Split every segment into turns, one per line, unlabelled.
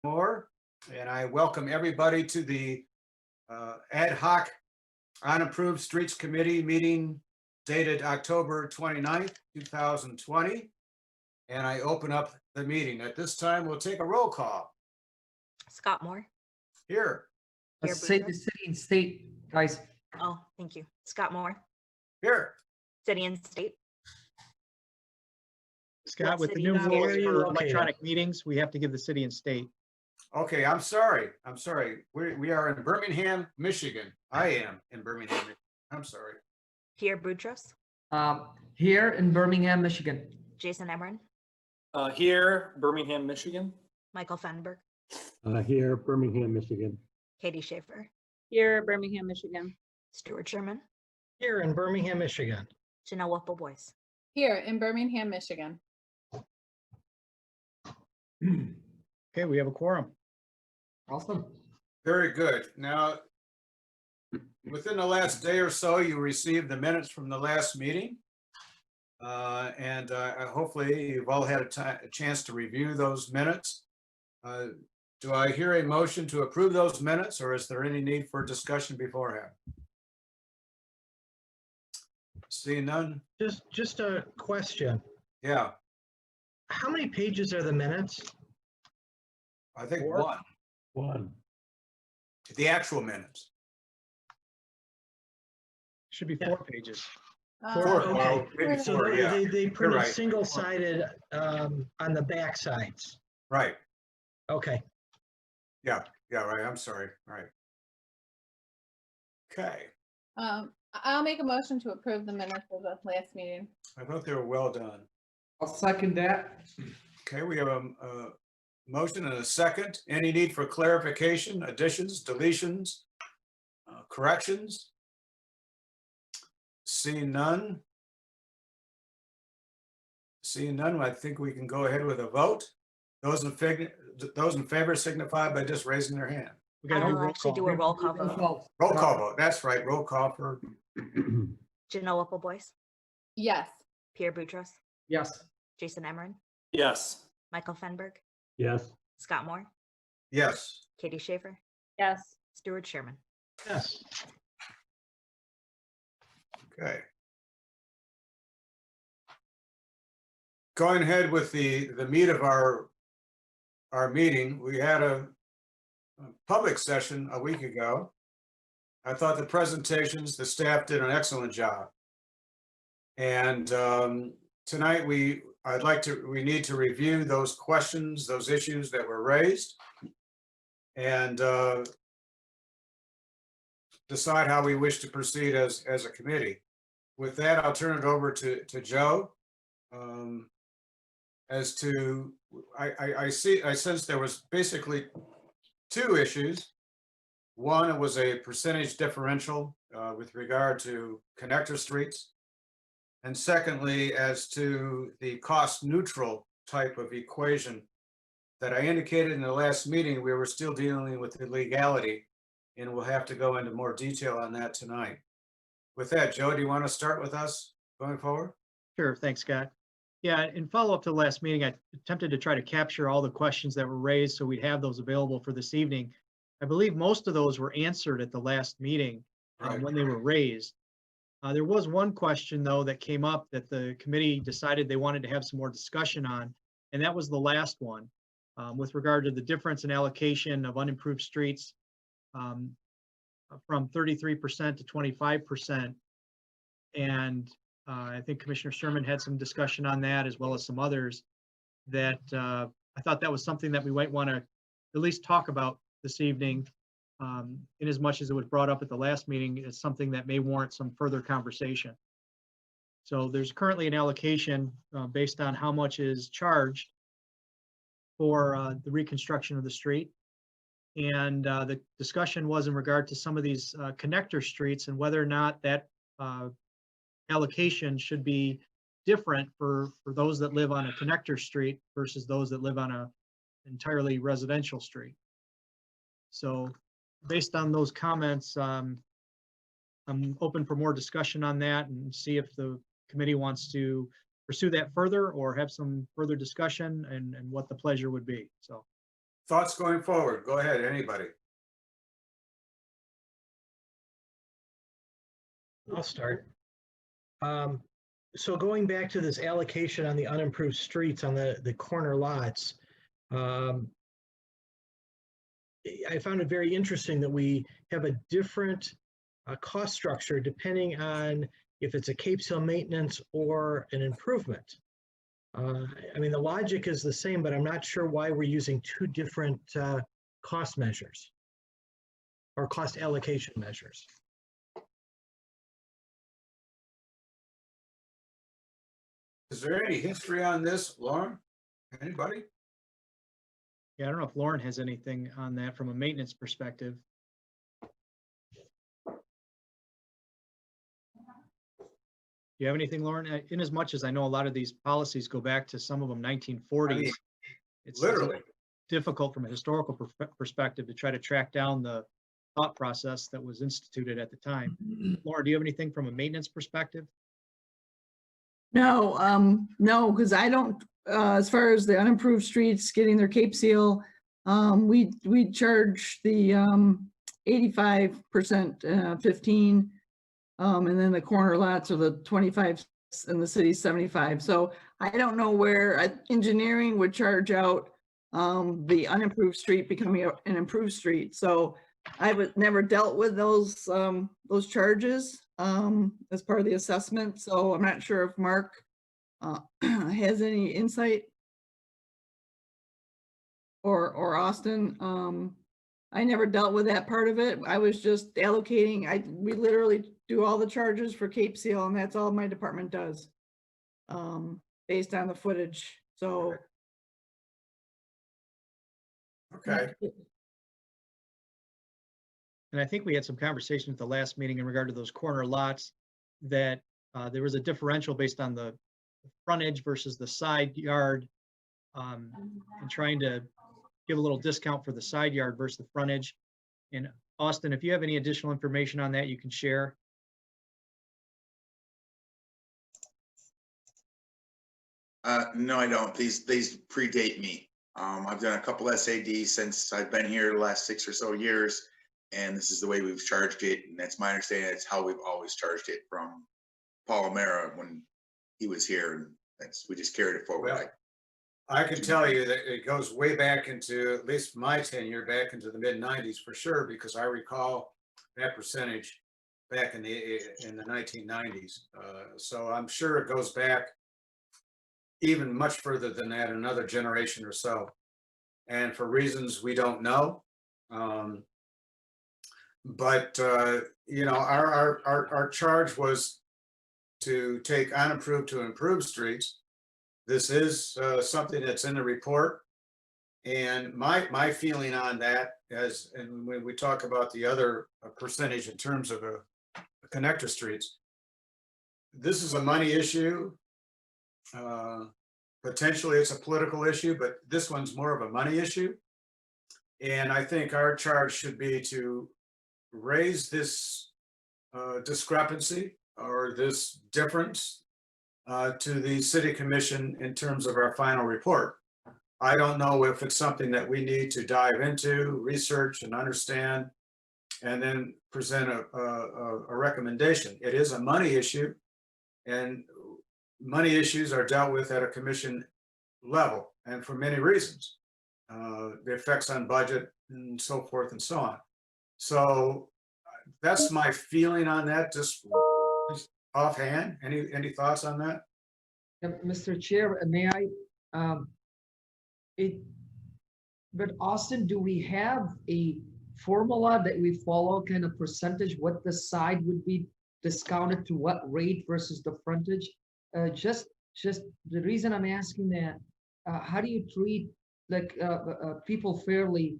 Moore, and I welcome everybody to the ad hoc Unimproved Streets Committee meeting dated October 29th, 2020. And I open up the meeting. At this time, we'll take a roll call.
Scott Moore.
Here.
Here,
Let's say
Boudreaux.
the city and state, guys.
Oh, thank you. Scott Moore.
Here.
City and state.
Scott, with the
city
new
and state
rules
are you
for
located?
electronic meetings, we have to give the city and state.
Okay, I'm sorry. We are in Birmingham, Michigan. I am in Birmingham, Michigan. I'm sorry.
Pierre Boudreaux.
Here in Birmingham, Michigan.
Jason Emron.
Here, Birmingham, Michigan.
Michael Fenberg.
Here, Birmingham, Michigan.
Katie Schaefer.
Here, Birmingham, Michigan.
Stuart Sherman.
Here in Birmingham, Michigan.
Janelle Whipple Boyce.
Here in Birmingham, Michigan.
Okay, we have a quorum.
Awesome.
Very good. Now, within the last day or so, you received the minutes from the last meeting. And hopefully you've all had a chance to review those minutes. Do I hear a motion to approve those minutes, or is there any need for discussion beforehand? Seeing none?
Just a question.
Yeah,
How many pages are the minutes?
I think
Four.
one, the actual minutes.
Should be 4 pages.
Four,
Um,
well, maybe
So
four, yeah.
they printed
right.
single-sided on the back sides.
Right,
Okay.
yeah, right, I'm sorry, right. Okay,
I'll make a motion to approve the minutes of the last meeting.
I thought they were well done.
I'll second that.
Okay, we have a motion and a second. Any need for clarification, additions, deletions, corrections? Seeing none. Seeing none, I think we can go ahead with a vote. Those in favor signify by just raising their hand.
We got to do
I'll
roll
actually
call.
do a roll call vote.
Roll call vote, that's right, roll call for,
Janelle Whipple Boyce.
Yes.
Pierre Boudreaux.
Yes.
Jason Emron.
Yes.
Michael Fenberg.
Yes.
Scott Moore.
yes.
Katie Schaefer.
Yes.
Stuart Sherman.
Yes.
Okay. Going ahead with the meat of our meeting, we had a public session a week ago. I thought the presentations, the staff did an excellent job. And tonight we need to review those questions, those issues that were raised, and decide how we wish to proceed as a committee. With that, I'll turn it over to Joe. As to, I sense there was basically 2 issues. One, it was a percentage differential with regard to connector streets. And secondly, as to the cost neutral type of equation that I indicated in the last meeting, we were still dealing with the legality, and we'll have to go into more detail on that tonight. With that, Joe, do you want to start with us going forward?
Sure, thanks, Scott. Yeah, in follow-up to the last meeting, I attempted to try to capture all the questions that were raised so we'd have those available for this evening. I believe most of those were answered at the last meeting
Right.
when they were raised. There was one question, though, that came up that the committee decided they wanted to have some more discussion on, and that was the last one with regard to the difference in allocation of unimproved streets from 33% to 25%. And I think Commissioner Sherman had some discussion on that, as well as some others, that I thought that was something that we might want to at least talk about this evening, in as much as it was brought up at the last meeting. It's something that may warrant some further conversation. So there's currently an allocation based on how much is charged for the reconstruction of the street. And the discussion was in regard to some of these connector streets and whether or not that allocation should be different for those that live on a connector street versus those that live on a entirely residential street. So based on those comments, I'm open for more discussion on that and see if the committee wants to pursue that further or have some further discussion and what the pleasure would be. So
thoughts going forward? Go ahead, anybody.
I'll start. So going back to this allocation on the unimproved streets on the corner lots, I found it very interesting that we have a different cost structure depending on if it's a Cape Seal maintenance or an improvement. I mean, the logic is the same, but I'm not sure why we're using two different cost measures or cost allocation measures.
Is there any history on this, Lauren? Anybody?
Yeah, I don't know if Lauren has anything on that from a maintenance perspective. Do you have anything, Lauren? In as much as I know a lot of these policies go back to some of them 1940s. It's
Literally.
difficult from a historical perspective to try to track down the thought process that was instituted at the time. Laura, do you have anything from a maintenance perspective?
No, because I don't, as far as the unimproved streets getting their Cape Seal, we charge the 85%, 15, and then the corner lots are the 25 and the city's 75. So I don't know where engineering would charge out the unimproved street becoming an improved street. So I was never dealt with those charges as part of the assessment. So I'm not sure if Mark has any insight or Austin. I never dealt with that part of it. I was just allocating. We literally do all the charges for Cape Seal, and that's all my department does based on the footage. So.
Okay.
And I think we had some conversation at the last meeting in regard to those corner lots that there was a differential based on the frontage versus the side yard, and trying to give a little discount for the side yard versus the frontage. And Austin, if you have any additional information on that, you can share.
No, I don't. These predate me. I've done a couple SADs since I've been here the last 6 or so years, and this is the way we've charged it. And that's my understanding. That's how we've always charged it from Paul O'Mara when he was here. And we just carried it forward.
Well, I can tell you that it goes way back into, at least my tenure, back into the mid-90s for sure, because I recall that percentage back in the 1990s. So I'm sure it goes back even much further than that, another generation or so. And for reasons we don't know. But you know, our charge was to take unimproved to improved streets. This is something that's in the report. And my feeling on that, and when we talk about the other percentage in terms of connector streets, this is a money issue. Potentially it's a political issue, but this one's more of a money issue. And I think our charge should be to raise this discrepancy or this difference to the city commission in terms of our final report. I don't know if it's something that we need to dive into, research and understand, and then present a recommendation. It is a money issue, and money issues are dealt with at a commission level, and for many reasons. The effects on budget and so forth and so on. So that's my feeling on that, just offhand. Any thoughts on that?
Mr. Chair, may I, but Austin, do we have a formula that we follow, kind of percentage, what the side would be discounted to what rate versus the frontage? Just the reason I'm asking that, how do you treat like people fairly,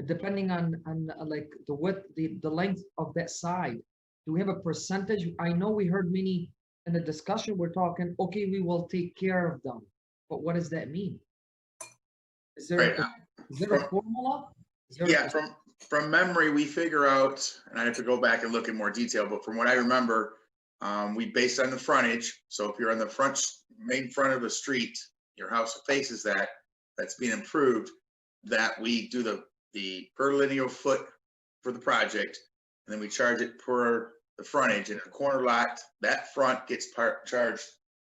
depending on like the width, the length of that side? Do we have a percentage? I know we heard many in the discussion, we're talking, okay, we will take care of them, but what does that mean? Is there,
Right.
is there a formula?
Yeah, from memory, we figure out, and I have to go back and look in more detail, but from what I remember, we based on the frontage. So if you're on the main front of a street, your house faces that, that's being improved, that we do the per linear foot for the project, and then we charge it per the frontage. And the corner lot, that front gets charged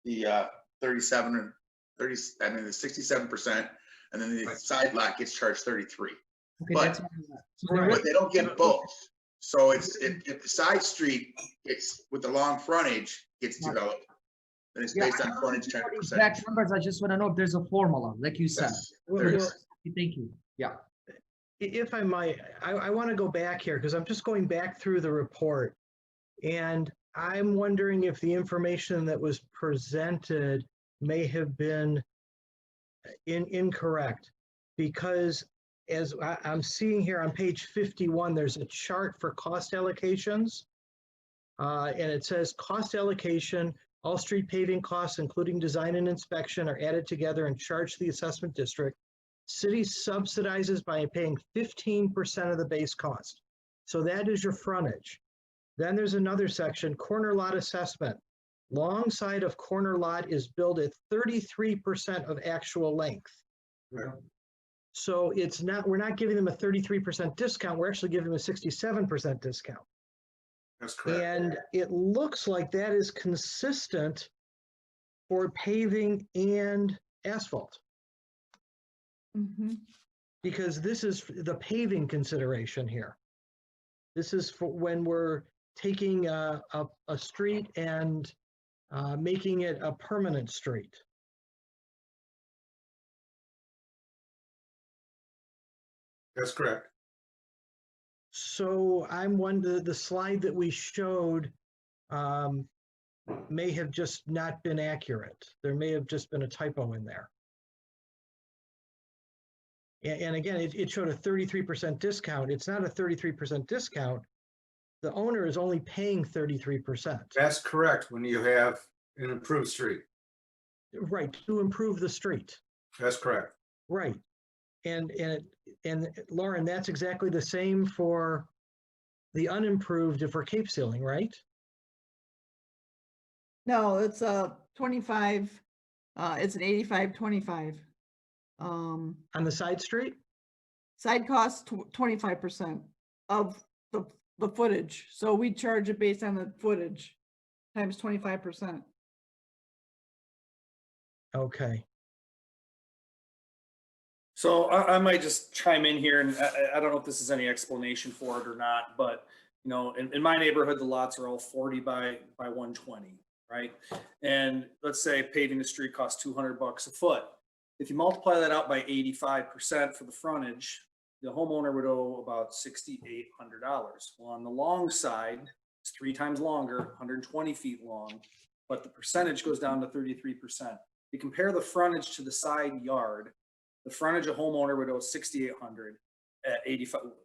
the 37 or 30, I mean the 67%, and then the
Right.
side lot gets charged 33.
Okay,
But-
that's. So there is-
But they don't get both. So it's, if the side street gets, with the long frontage, gets
Right.
developed, then it's
Yeah,
based
I
on
don't
frontage
know
charge
the
percentage.
exact numbers, I just want to know if there's a formula, like you said.
Yes,
Well,
there
well,
is.
Thank you. Yeah.
If I might, I want to go back here because I'm just going back through the report. And I'm wondering if the information that was presented may have been incorrect. Because as I'm seeing here on page 51, there's a chart for cost allocations. And it says cost allocation, all street paving costs, including design and inspection, are added together and charged to the assessment district. City subsidizes by paying 15% of the base cost. So that is your frontage. Then there's another section, corner lot assessment. Long side of corner lot is billed at 33% of actual length.
Yeah.
So it's not, we're not giving them a 33% discount, we're actually giving them a 67% discount.
That's correct.
And it looks like that is consistent for paving and asphalt,
Mhm.
because this is the paving consideration here. This is for when we're taking a street and making it a permanent street.
That's correct.
So I'm wondering, the slide that we showed may have just not been accurate. There may have just been a typo in there. And again, it showed a 33% discount. It's not a 33% discount. The owner is only paying 33%.
That's correct when you have an improved street.
Right, to improve the street.
That's correct.
Right. And Lauren, that's exactly the same for the unimproved if we're Cape sealing, right?
No, it's a 25, it's an 85-25.
On the side street?
Side cost 25% of the footage. So we charge it based on the footage times 25%.
Okay.
So I might just chime in here, and I don't know if this is any explanation for it or not, but you know, in my neighborhood, the lots are all 40 by 120, right? And let's say paving the street costs $200 a foot. If you multiply that out by 85% for the frontage, the homeowner would owe about $6,800. Well, on the long side, it's 3 times longer, 120 feet long, but the percentage goes down to 33%. You compare the frontage to the side yard, the frontage a homeowner would owe $6,800 at 85%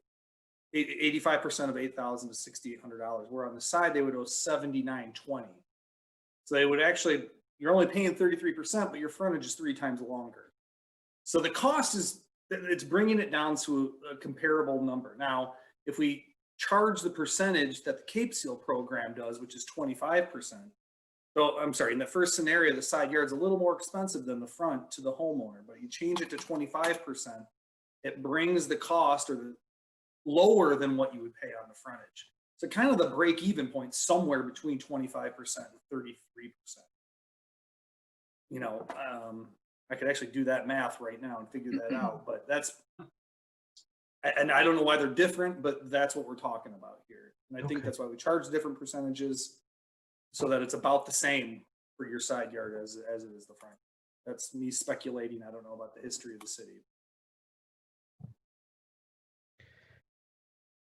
of $8,000 is $6,800. Where on the side they would owe $7,920. So they would actually, you're only paying 33%, but your frontage is 3 times longer. So the cost is, it's bringing it down to a comparable number. Now, if we charge the percentage that the Cape Seal program does, which is 25%. So I'm sorry, in the first scenario, the side yard's a little more expensive than the front to the homeowner, but you change it to 25%, it brings the cost or the lower than what you would pay on the frontage. So kind of the break even point somewhere between 25% and 33%. You know, I could actually do that math right now and figure that out, but that's, and I don't know why they're different, but that's what we're talking about here. And I think
Okay.
that's why we charge different percentages so that it's about the same for your side yard as it is the front. That's me speculating. I don't know about the history of the city.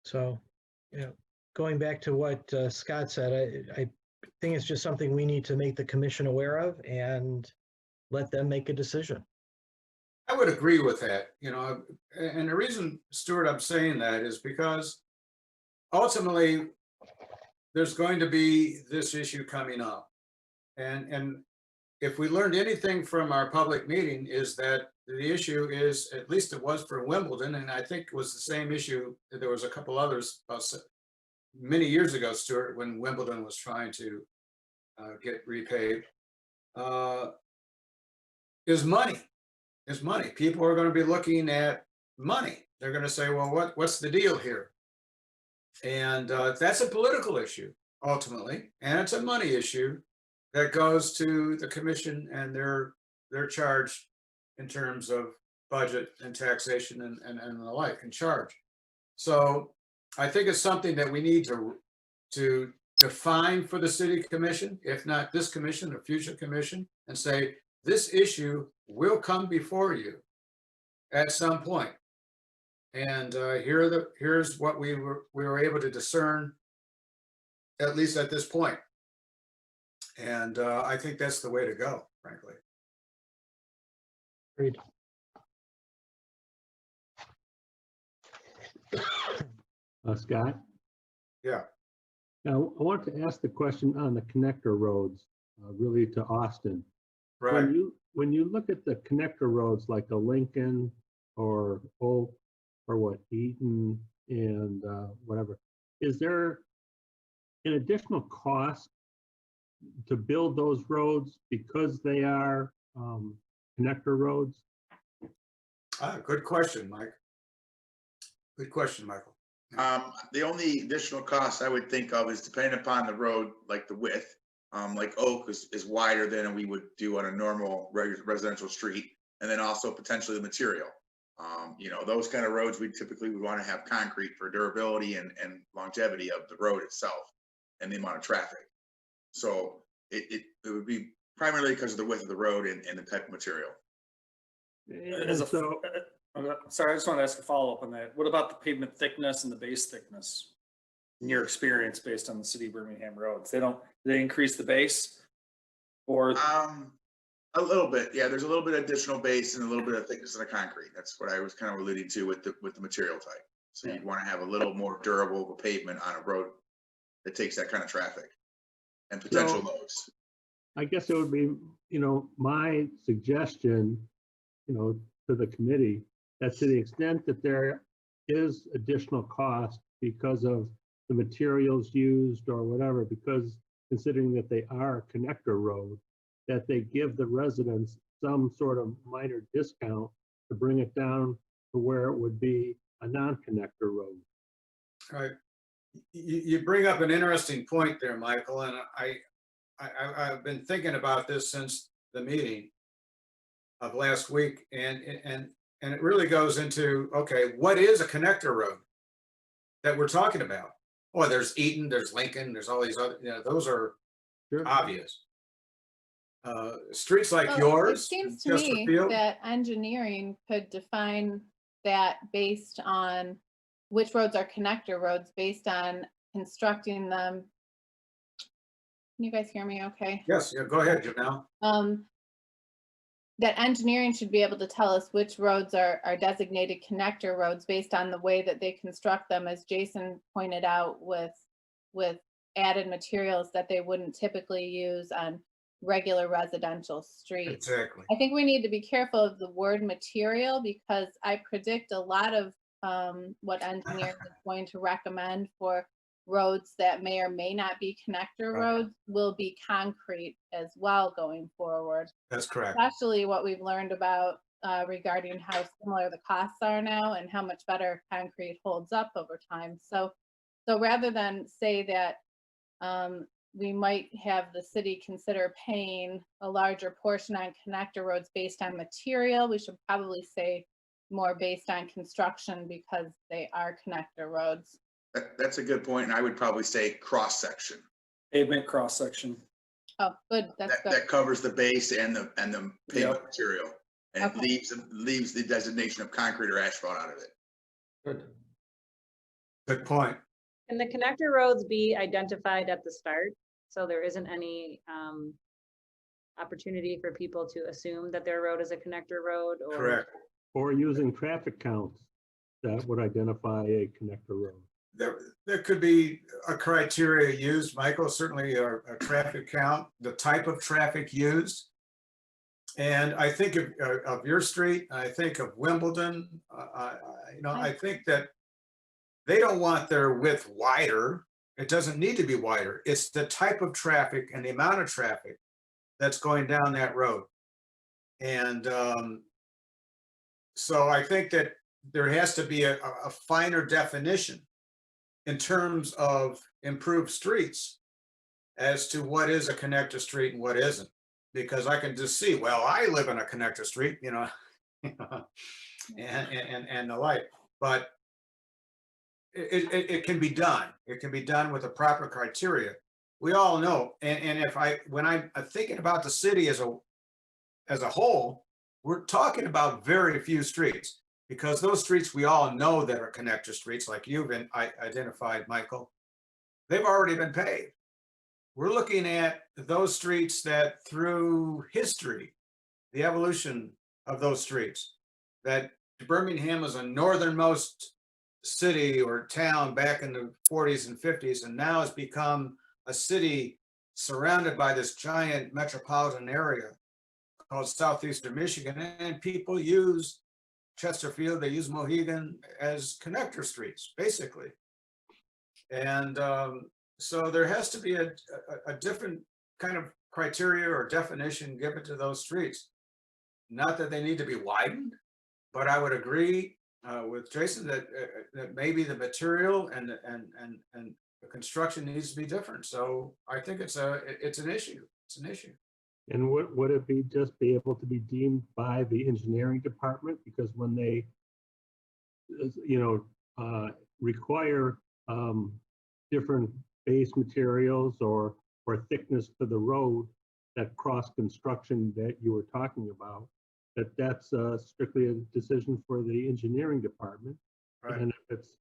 So, you know, going back to what Scott said, I think it's just something we need to make the commission aware of and let them make a decision.
I would agree with that, you know, and the reason, Stuart, I'm saying that is because ultimately there's going to be this issue coming up. And if we learned anything from our public meeting is that the issue is, at least it was for Wimbledon, and I think it was the same issue, there was a couple others many years ago, Stuart, when Wimbledon was trying to get repaved, is money. People are going to be looking at money. They're going to say, well, what's the deal here? And that's a political issue ultimately, and it's a money issue that goes to the commission, and they're charged in terms of budget and taxation and the like, and charge. So I think it's something that we need to define for the city commission, if not this commission, a future commission, and say, this issue will come before you at some point. And here's what we were able to discern, at least at this point. And I think that's the way to go, frankly.
Agreed. Scott?
Yeah.
Now, I want to ask the question on the connector roads, really to Austin.
Right.
When you look at the connector roads like a Lincoln or Oak or what, Eaton and whatever, is there an additional cost to build those roads because they are connector roads?
Good question, Mike. Good question, Michael.
The only additional cost I would think of is depending upon the road, like the width. Like Oak is wider than we would do on a normal residential street, and then also potentially the material. You know, those kind of roads we typically would want to have concrete for durability and longevity of the road itself and the amount of traffic. So it would be primarily because of the width of the road and the type of material.
As a,
So-
sorry, I just want to ask a follow-up on that. What about the pavement thickness and the base thickness? In your experience based on the city of Birmingham roads, do they increase the base? Or
A little bit, yeah. There's a little bit of additional base and a little bit of thickness in the concrete. That's what I was kind of alluding to with the material type. So you'd want to have a little more durable of a pavement on a road that takes that kind of traffic and potential loads.
I guess it would be, my suggestion, to the committee, that to the extent that there is additional cost because of the materials used or whatever, because considering that they are a connector road, that they give the residents some sort of minor discount to bring it down to where it would be a non-connector road.
All right. You bring up an interesting point there, Michael, and I've been thinking about this since the meeting of last week, and it really goes into, okay, what is a connector road that we're talking about? Oh, there's Eaton, there's Lincoln, there's all these other, those are obvious. Streets like
Well,
yours.
It seems to me
Chesterfield,
that engineering could define that based on which roads are connector roads, based on constructing them. Can you guys hear me okay?
Yes, yeah, go ahead, Janelle.
That engineering should be able to tell us which roads are designated connector roads based on the way that they construct them, as Jason pointed out, with added materials that they wouldn't typically use on regular residential streets.
Exactly.
I think we need to be careful of the word material, because I predict a lot of what engineering is going to recommend for roads that may or may not be connector
Right.
roads will be concrete as well going forward.
That's correct.
Especially what we've learned about regarding how similar the costs are now and how much better concrete holds up over time. So rather than say that we might have the city consider paying a larger portion on connector roads based on material, we should probably say more based on construction, because they are connector roads.
That's a good point, and I would probably say cross-section.
pavement cross-section.
Oh, good, that's good.
That covers the base and the pavement
Yep.
material, and
Okay.
it leaves the designation of concrete or asphalt out of it.
Good point.
Can the connector roads be identified at the start? So there isn't any opportunity for people to assume that their road is a connector road? Or
Correct.
Or using traffic counts that would identify a connector road.
There could be a criteria used, Michael, certainly a traffic count, the type of traffic used. And I think of your street, I think of Wimbledon, I think that they don't want their width wider. It doesn't need to be wider. It's the type of traffic and the amount of traffic that's going down that road. And so I think that there has to be a finer definition in terms of improved streets as to what is a connector street and what isn't. Because I can just see, well, I live in a connector street, you know, and the like, but it can be done. It can be done with the proper criteria. We all know, and when I'm thinking about the city as a whole, we're talking about very few streets, because those streets we all know that are connector streets, like you've identified, Michael, they've already been paved. We're looking at those streets that through history, the evolution of those streets, that Birmingham was a northernmost city or town back in the 40s and 50s, and now has become a city surrounded by this giant metropolitan area called Southeastern Michigan, and people use Chesterfield, they use Mohegan as connector streets, basically. And so there has to be a different kind of criteria or definition given to those streets. Not that they need to be widened, but I would agree with Jason that maybe the material and the construction needs to be different. So I think it's an issue. It's an issue.
And would it be just be able to be deemed by the engineering department? Because when they, require different base materials or thickness to the road, that cross construction that you were talking about, that's strictly a decision for the engineering department.
Right.
And if it's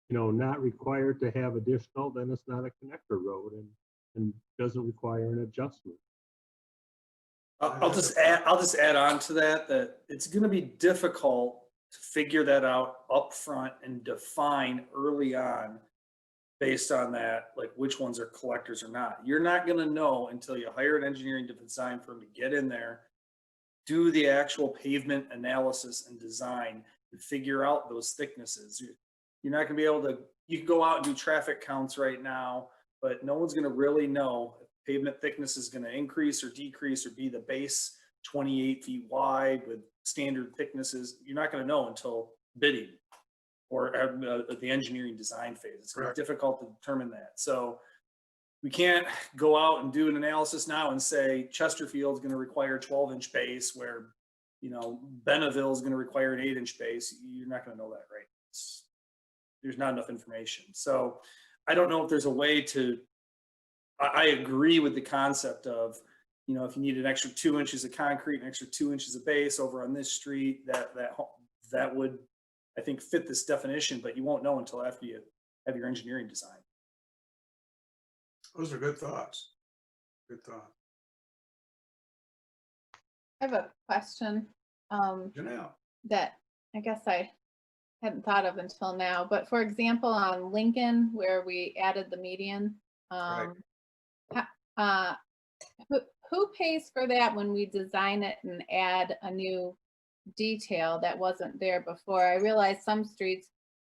not required to have additional, then it's not a connector road and doesn't require an adjustment.
I'll just add on to that it's going to be difficult to figure that out up front and define early on based on that, like which ones are collectors or not. You're not going to know until you hire an engineering design firm to get in there, do the actual pavement analysis and design, and figure out those thicknesses. You're not going to be able to, you can go out and do traffic counts right now, but no one's going to really know if pavement thickness is going to increase or decrease or be the base 28 feet wide with standard thicknesses. You're not going to know until bidding or at the engineering design phase. It's going to be difficult to determine that. So we can't go out and do an analysis now and say Chesterfield is going to require 12-inch base where, Benneville is going to require an 8-inch base. You're not going to know that, right? There's not enough information. So I don't know if there's a way to, I agree with the concept of, if you need an extra 2 inches of concrete, an extra 2 inches of base over on this street, that would, I think, fit this definition, but you won't know until after you have your engineering design.
Those are good thoughts. Good thought.
I have a question
Janelle.
that I guess I hadn't thought of until now, but for example, on Lincoln, where we added the median, who pays for that when we design it and add a new detail that wasn't there before? I realize some streets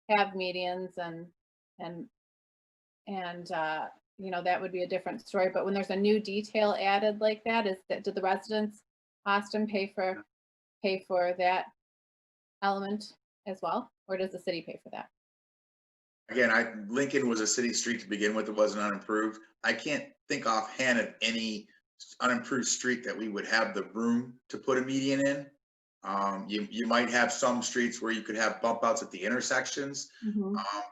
have medians and that would be a different story, but when there's a new detail added like that, do the residents, Austin, pay for that element as well, or does the city pay for that?
Again, Lincoln was a city street to begin with. It wasn't unimproved. I can't think offhand of any unimproved street that we would have the room to put a median in. You might have some streets where you could have bump outs at the intersections,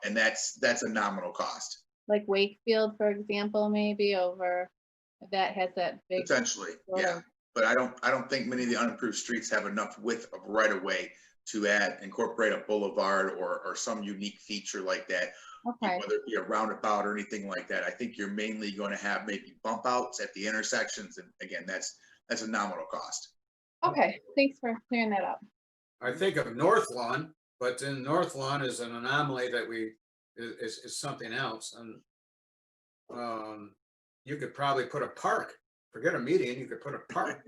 and that's a nominal cost.
Like Wakefield, for example, maybe over that has that big.
Potentially, yeah. But I don't think many of the unimproved streets have enough width of right of way to incorporate a boulevard or some unique feature like that.
Okay.
Whether it be a roundabout or anything like that. I think you're mainly going to have maybe bump outs at the intersections, and again, that's a nominal cost.
Okay, thanks for clearing that up.
I think of North Lawn, but then North Lawn is an anomaly that is something else. And you could probably put a park, forget a median, you could put a park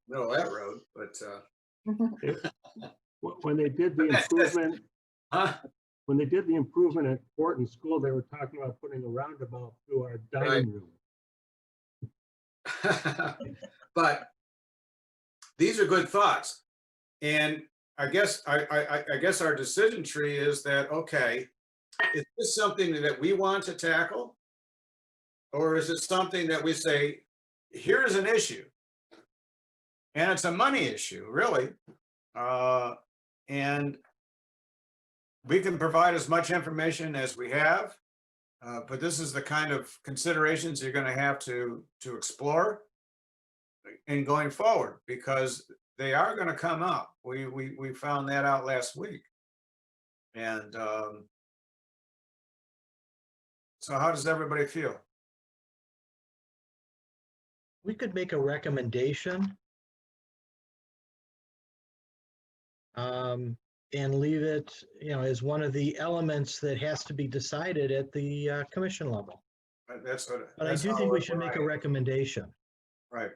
middle of that road, but
When they did the improvement, when they did the improvement at Fortin School, they were talking about putting a roundabout through our dining room.
but these are good thoughts. And I guess, I guess our decision tree is that, okay, is this something that we want to tackle? Or is it something that we say, here's an issue? And it's a money issue, really. And we can provide as much information as we have, but this is the kind of considerations you're going to have to explore in going forward, because they are going to come up. We found that out last week. And so how does everybody feel?
We could make a recommendation. And leave it, as one of the elements that has to be decided at the commission level.
That's what.
But I
that's
do
how
think we
it-
should make a recommendation.
Right.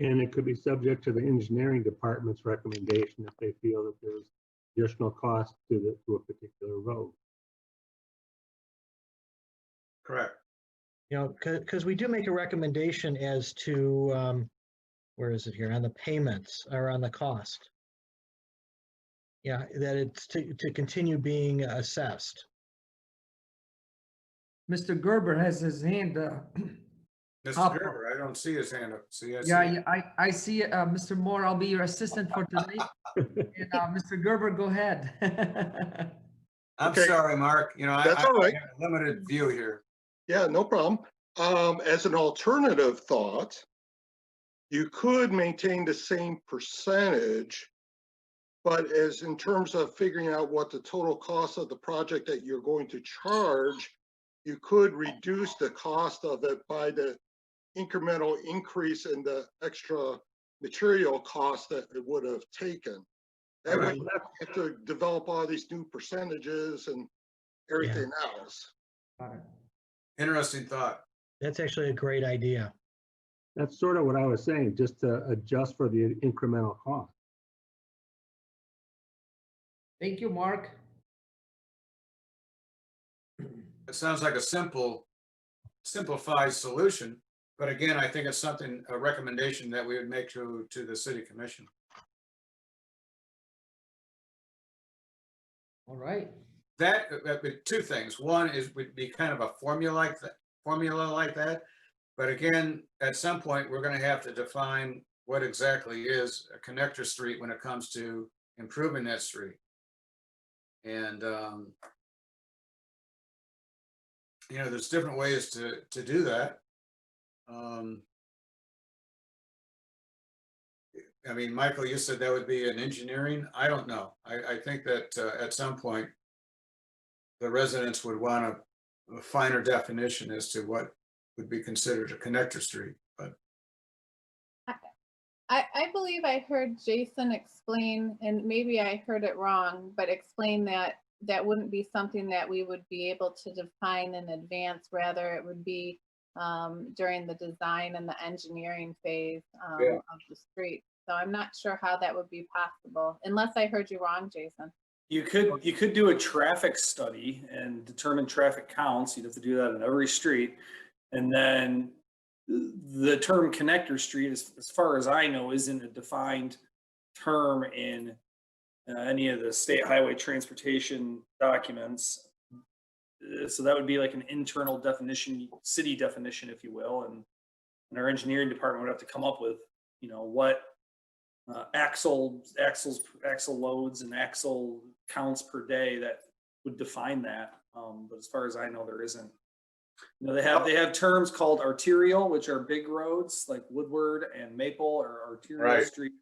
And it could be subject to the engineering department's recommendation if they feel that there's additional cost to a particular road.
Correct.
Because we do make a recommendation as to, where is it here, on the payments or on the cost. Yeah, that it's to continue being assessed.
Mr. Gerber has his hand.
Mr.
Up.
Gerber, I don't see his hand up. See, I see
Yeah,
it.
I see, Mr. Moore, I'll be your assistant for tonight. And, Mr. Gerber, go ahead.
I'm
Okay.
sorry, Mark.
That's all right.
I have a limited view here.
Yeah, no problem. As an alternative thought, you could maintain the same percentage, but as in terms of figuring out what the total cost of the project that you're going to charge, you could reduce the cost of it by the incremental increase in the extra material cost that it would have taken. That way you have to develop all these new percentages and everything else.
Interesting thought.
That's actually a great idea.
That's sort of what I was saying, just to adjust for the incremental cost.
Thank you, Mark.
It sounds like a simplified solution, but again, I think it's a recommendation that we would make to the city commission.
All right.
That two things. One would be kind of a formula like that. But again, at some point, we're going to have to define what exactly is a connector street when it comes to improving that street. And there's different ways to do that. I mean, Michael, you said that would be an engineering. I don't know. I think that at some point, the residents would want a finer definition as to what would be considered a connector street. But
I believe I heard Jason explain, and maybe I heard it wrong, but explain that that wouldn't be something that we would be able to define in advance. Rather, it would be during the design and the engineering phase of the street. So I'm not sure how that would be possible, unless I heard you wrong, Jason.
You could do a traffic study and determine traffic counts. You'd have to do that on every street. And then the term connector street, as far as I know, isn't a defined term in any of the state highway transportation documents. So that would be like an internal definition, city definition, if you will. And our engineering department would have to come up with, what axle loads and axle counts per day that would define that. But as far as I know, there isn't. They have terms called arterial, which are big roads like Woodward and Maple or arterial street.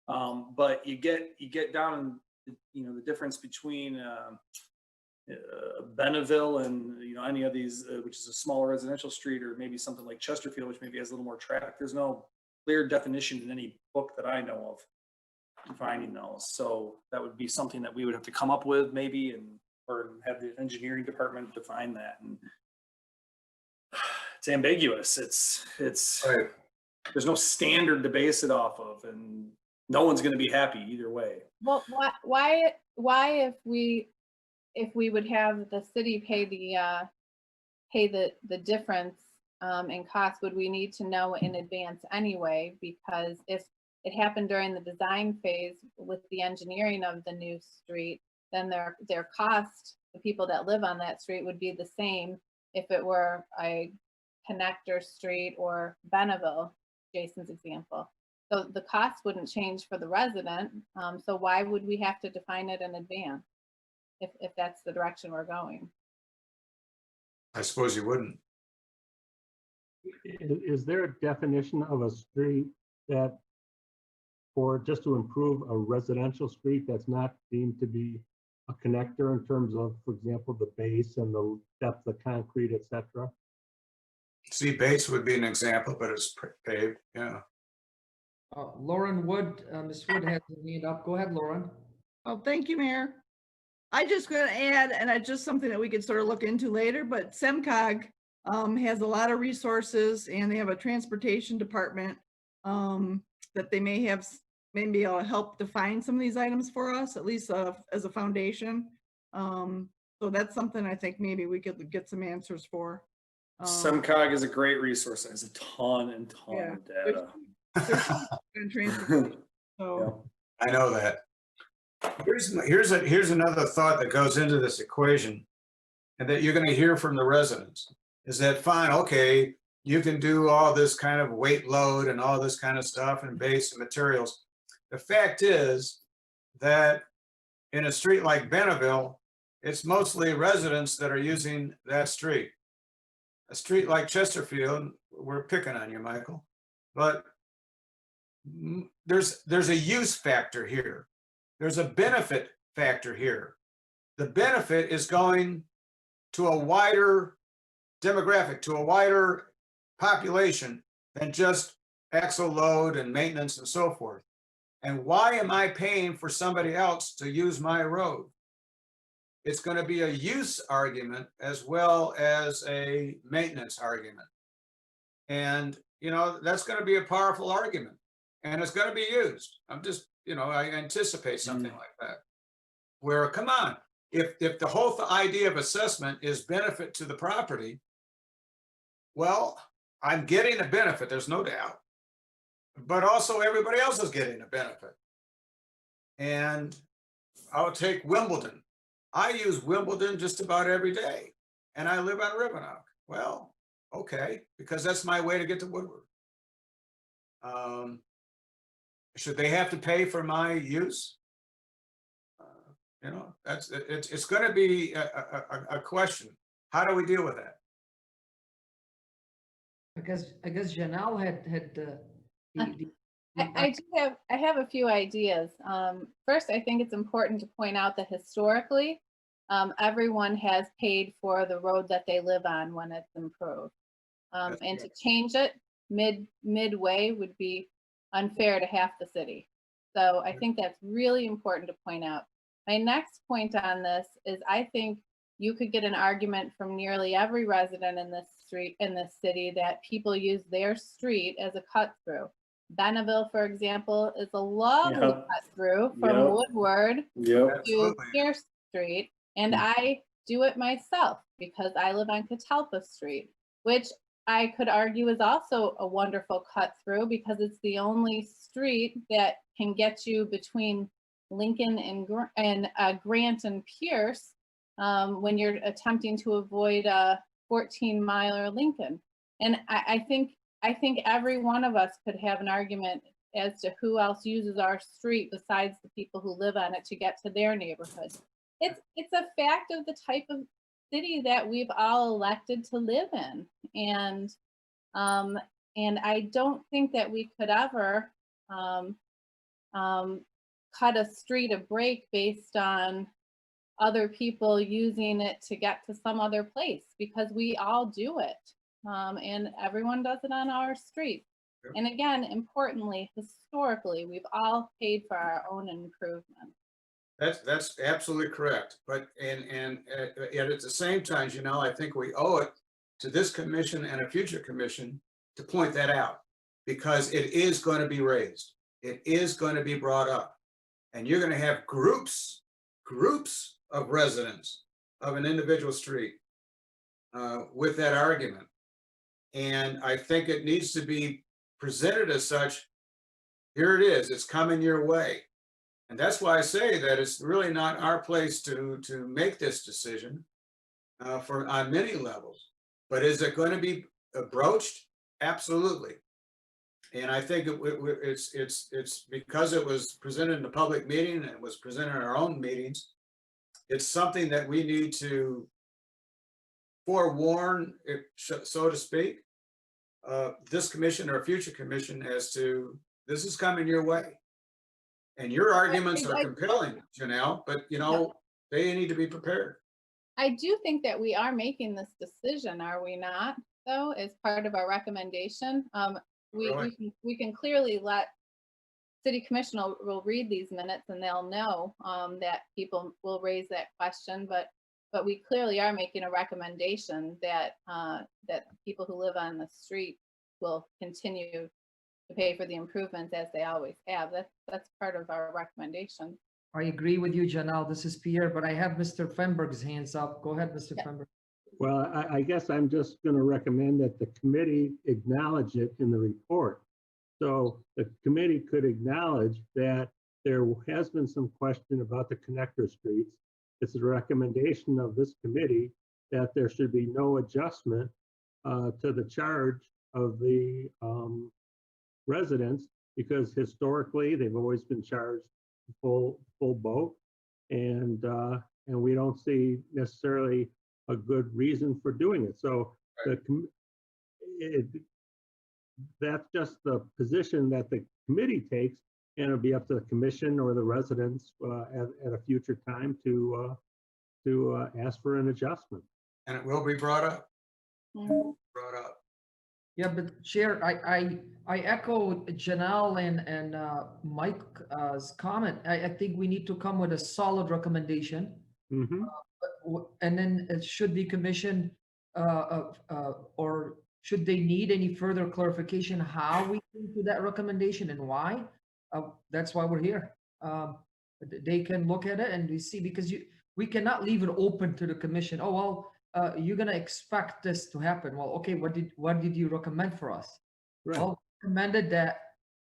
But you get down in the difference between Benneville and any of these, which is a smaller residential street, or maybe something like Chesterfield, which maybe has a little more traffic. There's no clear definition in any book that I know of defining those. So that would be something that we would have to come up with maybe, or have the engineering department define that. And it's ambiguous. It's there's no standard to base it off of, and no one's going to be happy either way.
Well, why if we would have the city pay the difference in cost, would we need to know in advance anyway? Because it happened during the design phase with the engineering of the new street, then their cost, the people that live on that street would be the same if it were a connector street or Benneville, Jason's example. So the cost wouldn't change for the resident. So why would we have to define it in advance if that's the direction we're going?
I suppose you wouldn't.
Is there a definition of a street that, for just to improve a residential street, that's not deemed to be a connector in terms of, for example, the base and the depth of concrete, et cetera?
See, base would be an example, but it's paved, yeah.
Lauren Wood, Ms. Wood has her hand up. Go ahead, Lauren.
Oh, thank you, Mayor. I just gonna add, and it's just something that we could sort of look into later, but SEMCOG has a lot of resources and they have a transportation department that they may have, maybe able to help define some of these items for us, at least as a foundation. So that's something I think maybe we could get some answers for.
SEMCOG is a great resource. It has a ton and ton
Yeah.
of data.
And transportation. So,
I know that. Here's another thought that goes into this equation, and that you're going to hear from the residents, is that fine, okay, you can do all this kind of weight load and all this kind of stuff and base and materials. The fact is that in a street like Benneville, it's mostly residents that are using that street. A street like Chesterfield, we're picking on you, Michael, but there's a use factor here. There's a benefit factor here. The benefit is going to a wider demographic, to a wider population than just axle load and maintenance and so forth. And why am I paying for somebody else to use my road? It's going to be a use argument as well as a maintenance argument. And, you know, that's going to be a powerful argument. And it's going to be used. I'm just, you know, I anticipate something like that. Where, come on, if the whole idea of assessment is benefit to the property, well, I'm getting a benefit, there's no doubt. But also everybody else is getting a benefit. And I'll take Wimbledon. I use Wimbledon just about every day. And I live on Ribbanock. Well, okay, because that's my way to get to Woodward. Should they have to pay for my use? You know, it's going to be a question. How do we deal with that?
I guess Janelle had
I have a few ideas. First, I think it's important to point out that historically, everyone has paid for the road that they live on when it's improved. And to change it midway would be unfair to half the city. So I think that's really important to point out. My next point on this is I think you could get an argument from nearly every resident in this city that people use their street as a cut through. Benneville, for example, is a lovely cut through from Woodward to Pierce Street. And I do it myself because I live on Catalpa Street, which I could argue is also a wonderful cut through because it's the only street that can get you between Lincoln and Grant and Pierce when you're attempting to avoid a 14-miler Lincoln. And I think every one of us could have an argument as to who else uses our street besides the people who live on it to get to their neighborhood. It's a fact of the type of city that we've all elected to live in. And I don't think that we could ever cut a street a break based on other people using it to get to some other place, because we all do it. And everyone does it on our street.
Yep.
And again, importantly, historically, we've all paid for our own improvement.
That's absolutely correct. But and yet at the same time, you know, I think we owe it to this commission and a future commission to point that out, because it is going to be raised. It is going to be brought up, and you're going to have groups of residents of an individual street with that argument. And I think it needs to be presented as such here it is, it's coming your way. And that's why I say that it's really not our place to make this decision on many levels. But is it going to be broached? Absolutely. And I think it's because it was presented in a public meeting and it was presented in our own meetings. It's something that we need to forewarn, so to speak, this commission or a future commission as to this is coming your way. And your arguments are compelling, Janelle, but you know, they need to be prepared.
I do think that we are making this decision, are we not, though, as part of our recommendation? We can clearly let city commission will read these minutes and they'll know that people will raise that question, but we clearly are making a recommendation that that people who live on the street will continue to pay for the improvements as they always have. That's part of our recommendation.
I agree with you, Janelle. This is Pierre, but I have Mr. Fenberg's hands up. Go ahead, Mr. Fenberg.
Well, I guess I'm just going to recommend that the committee acknowledge it in the report. So the committee could acknowledge that there has been some question about the connector streets. It's a recommendation of this committee that there should be no adjustment to the charge of the residents, because historically they've always been charged full boat, and we don't see necessarily a good reason for doing it. So that's just the position that the committee takes, and it'll be up to the commission or the residents at a future time to ask for an adjustment.
And it will be brought up.
Mm-hmm.
Yeah, but Chair, I echo Janelle and Mike's comment. I think we need to come with a solid recommendation.
Mm-hmm.
And then it should the commission or should they need any further clarification how we came to that recommendation and why? That's why we're here. They can look at it and we see, because we cannot leave it open to the commission. Oh, well, you're gonna expect this to happen. Well, okay, what did you recommend for us?
Right.
Well, recommended that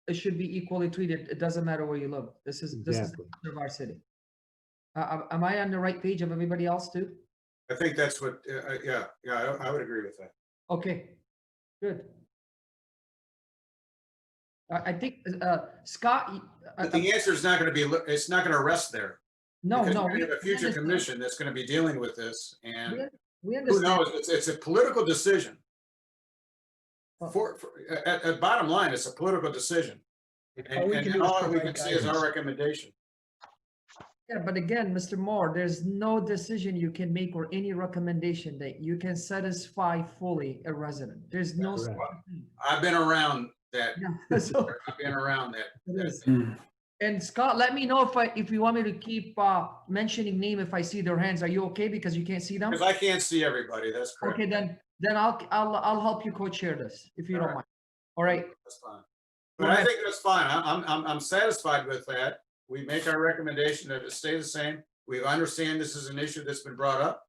it should be equally treated. It doesn't matter where you live. This is the
Exactly.
future of our city. Am I on the right page of everybody else too?
I think that's what, yeah, I would agree with that.
Okay, good. I think Scott.
But the answer is not going to be, it's not going to rest there.
No,
Because
no.
we have a future
understand.
commission that's going to be dealing with this, and
We
who
understand.
knows, it's a political decision. At bottom line, it's a political decision.
All we can
And
do is
all we
provide
can see is our
guidance.
recommendation.
Yeah, but again, Mr. Moore, there's no decision you can make or any recommendation that you can satisfy fully a resident. There's no.
Correct.
I've been around that.
Yeah, so
I've been around
it
that.
is. And Scott, let me know if you want me to keep mentioning name if I see their hands. Are you okay? Because you can't see them?
Because I can't see everybody, that's correct.
Okay, then I'll help you co-chair this if you
All
don't
right.
mind. All right.
That's fine. But I think that's fine. I'm satisfied with that. We make our recommendation that it stay the same. We understand this is an issue that's been brought up.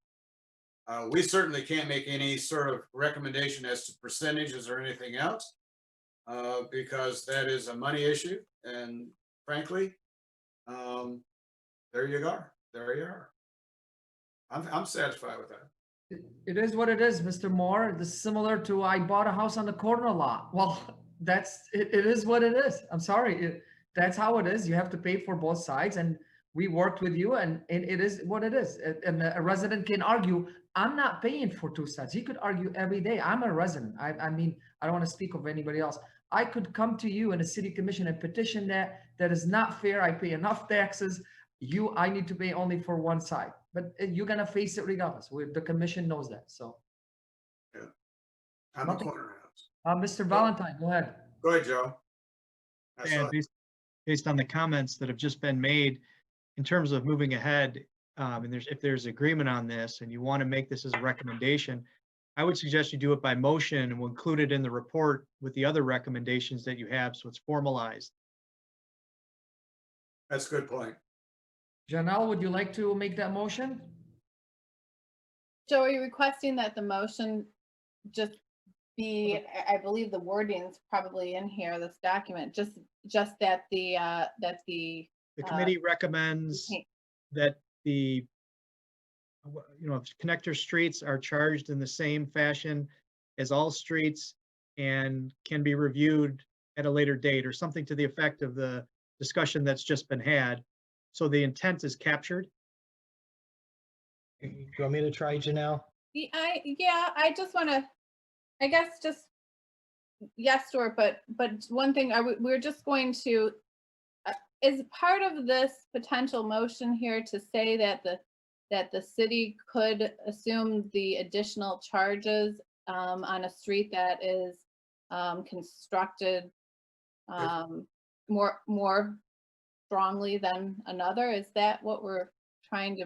We certainly can't make any sort of recommendation as to percentages or anything else, because that is a money issue. And frankly, there you are. There you are. I'm satisfied with that.
It is what it is, Mr. Moore. This is similar to I bought a house on the corner lot. Well, it is what it is. I'm sorry. That's how it is. You have to pay for both sides, and we worked with you, and it is what it is. And a resident can argue, I'm not paying for two sides. He could argue every day. I'm a resident. I mean, I don't want to speak of anybody else. I could come to you in a city commission and petition that is not fair. I pay enough taxes. I need to pay only for one side, but you're gonna face it regardless. The commission knows that. So,
Yeah. I'm a corner house.
Mr. Valentine, go ahead.
Go ahead, Joe. I saw
And
it.
based on the comments that have just been made, in terms of moving ahead, and if there's agreement on this and you want to make this as a recommendation, I would suggest you do it by motion and we'll include it in the report with the other recommendations that you have, so it's formalized.
That's a good point.
Janelle, would you like to make that motion?
Joe, are you requesting that the motion just I believe the wording's probably in here, this document, just that the
The committee recommends
okay.
that the, connector streets are charged in the same fashion as all streets and can be reviewed at a later date, or something to the effect of the discussion that's just been had. So the intent is captured.
You want me to try, Janelle?
I just want to, I guess, just, yes, Stuart, but one thing, we're just going to, is part of this potential motion here to say that the city could assume the additional charges on a street that is constructed more strongly than another? Is that what we're trying to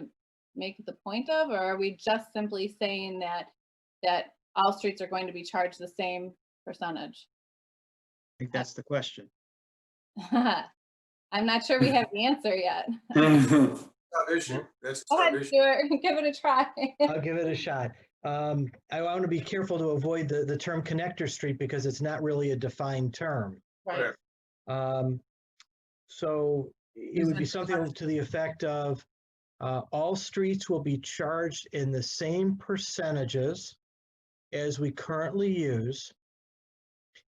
make the point of, or are we just simply saying that all streets are going to be charged the same percentage?
I think that's the question.
I'm not sure we have the answer yet.
Tough issue. That's a
Go
tough
ahead,
issue.
Stuart, give it a try.
I'll give it a shot. I want to be careful to avoid the term connector street because it's not really a defined term.
Right.
So it would be something to the effect of all streets will be charged in the same percentages as we currently use.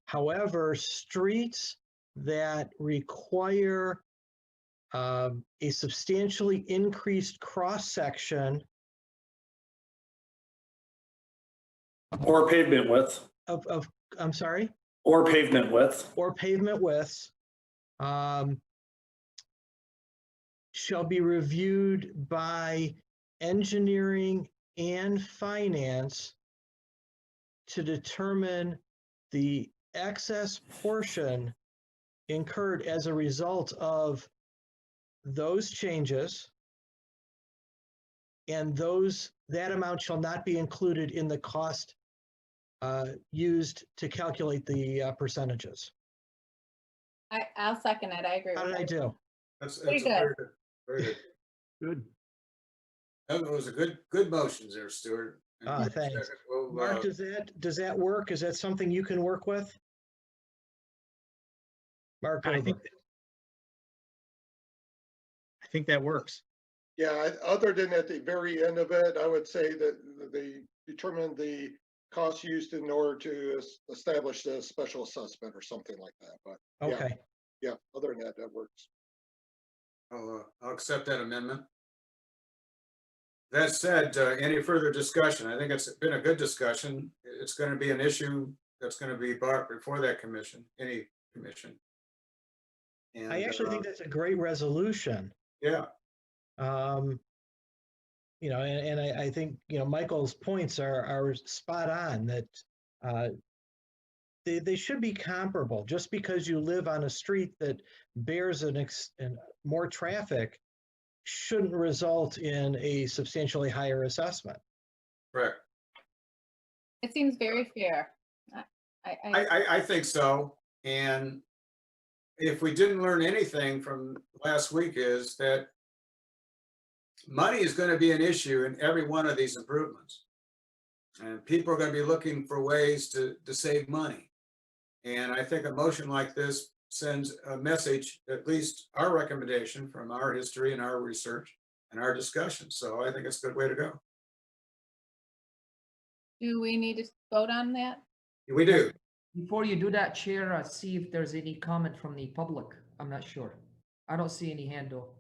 However, streets that require a substantially increased cross-section
Or pavement width,
of I'm sorry,
or pavement width.
or pavement widths shall be reviewed by engineering and finance to determine the excess portion incurred as a result of those changes, and that amount shall not be included in the cost used to calculate the percentages.
I'll second it. I agree.
How
with
did I
that.
do?
That's
Pretty
a very good, very good.
Good.
That was a good motions there, Stuart. And
Thanks.
we'll,
Mark, does that work? Is that something you can work with? Mark,
I think that works.
Yeah, other than at the very end of it, I would say that they determine the costs used in order to establish a special assessment or something like that, but.
okay.
Yeah, other than that, that works.
I'll accept that amendment. That said, any further discussion? I think it's been a good discussion. It's going to be an issue that's going to be brought before that commission, any commission. And,
I actually think that's a great resolution.
yeah,
And I think, Michael's points are spot on that they should be comparable. Just because you live on a street that bears more traffic shouldn't result in a substantially higher assessment.
correct.
It seems very fair.
I think so. And if we didn't learn anything from last week, is that money is going to be an issue in every one of these improvements. And people are going to be looking for ways to save money. And I think a motion like this sends a message, at least our recommendation from our history and our research and our discussion. So I think it's a good way to go.
Do we need to vote on that?
We do.
Before you do that, Chair, see if there's any comment from the public. I'm not sure. I don't see any hand though.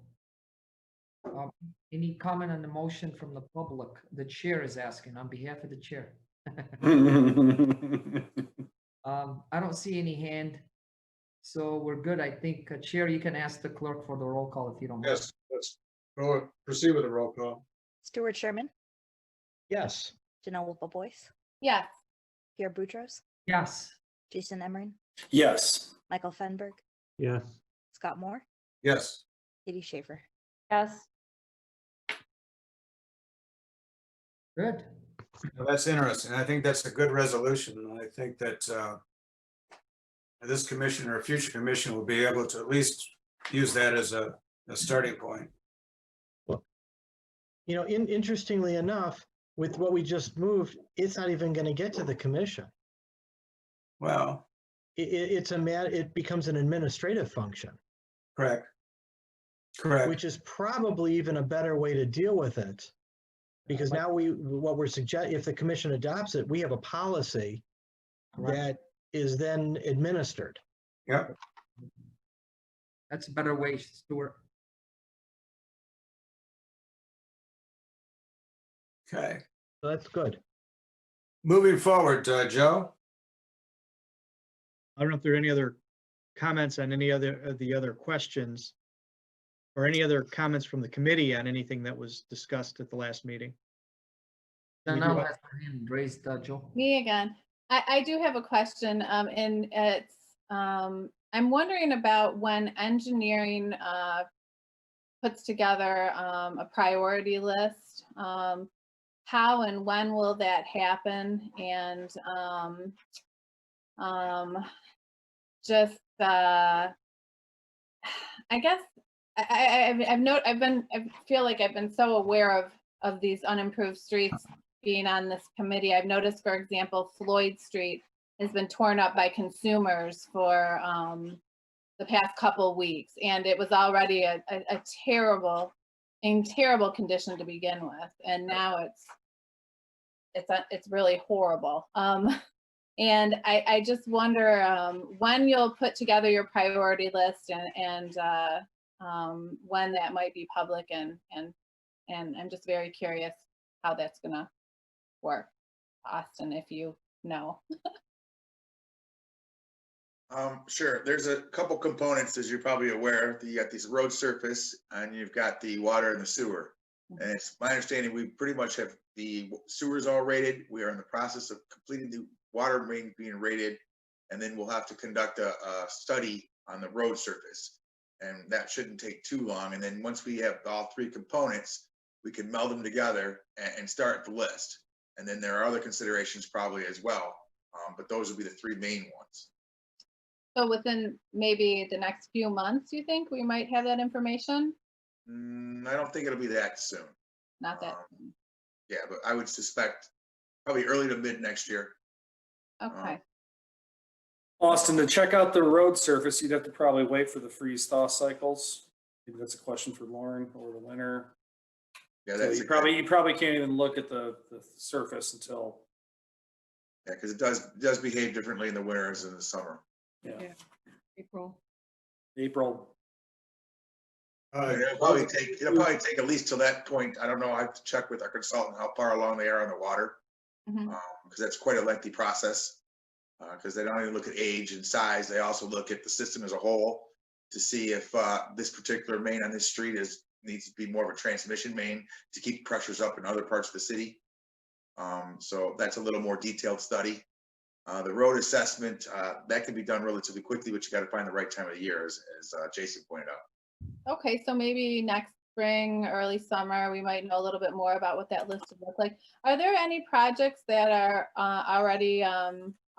Any comment on the motion from the public? The chair is asking on behalf of the chair. I don't see any hand. So we're good. I think, Chair, you can ask the clerk for the roll call if you don't mind.
Yes, let's go proceed with the roll call.
Stuart Sherman,
Yes.
Janelle Boyce,
Yes.
Pierre Boutros,
Yes.
Jason Emmerine,
Yes.
Michael Fenberg,
Yes.
Scott Moore,
Yes.
Katie Schaefer.
Yes.
Good.
Well, that's interesting. I think that's a good resolution. I think that this commission or a future commission will be able to at least use that as a starting point.
Interestingly enough, with what we just moved, it's not even going to get to the commission.
Well,
it becomes an administrative function,
correct. Correct.
which is probably even a better way to deal with it. Because now what we're suggesting, if the commission adopts it, we have a policy that is then administered.
Yep.
That's a better way, Stuart.
Okay.
So that's good.
Moving forward, Joe?
I don't know if there are any other comments on any other of the other questions or any other comments from the committee on anything that was discussed at the last meeting.
Janelle has her hand raised, Joe.
Me again. I do have a question, and it's, I'm wondering about when engineering puts together a priority list. How and when will that happen? And just, I guess I feel like I've been so aware of these unimproved streets being on this committee. I've noticed, for example, Floyd Street has been torn up by consumers for the past couple weeks, and it was already a terrible, in terrible condition to begin with, and now it's really horrible. And I just wonder when you'll put together your priority list and when that might be public, and I'm just very curious how that's gonna work. Austin, if you know.
Sure. There's a couple components, as you're probably aware. You got these road surface and you've got the water and the sewer. And it's my understanding we pretty much have the sewers all rated. We are in the process of completing the water main being rated, and then we'll have to conduct a study on the road surface, and that shouldn't take too long. And then once we have all three components, we can meld them together and start the list. And then there are other considerations probably as well, but those will be the three main ones.
So within maybe the next few months, you think we might have that information?
I don't think it'll be that soon.
Not that soon.
Yeah, but I would suspect probably early to mid next year.
Okay.
Austin, to check out the road surface, you'd have to probably wait for the freeze thaw cycles. Maybe that's a question for Lauren over the winter.
Yeah,
So
that's
you probably can't even look at the surface until.
Yeah, because it does behave differently in the winters and the summer.
Yeah.
April.
April.
It'll probably take at least till that point. I don't know. I have to check with our consultant how far along they are on the water, because that's quite a lengthy process. Because they don't only look at age and size, they also look at the system as a whole to see if this particular main on this street needs to be more of a transmission main to keep pressures up in other parts of the city. So that's a little more detailed study. The road assessment, that can be done relatively quickly, but you got to find the right time of the year, as Jason pointed out.
Okay, so maybe next spring, early summer, we might know a little bit more about what that list would look like. Are there any projects that are already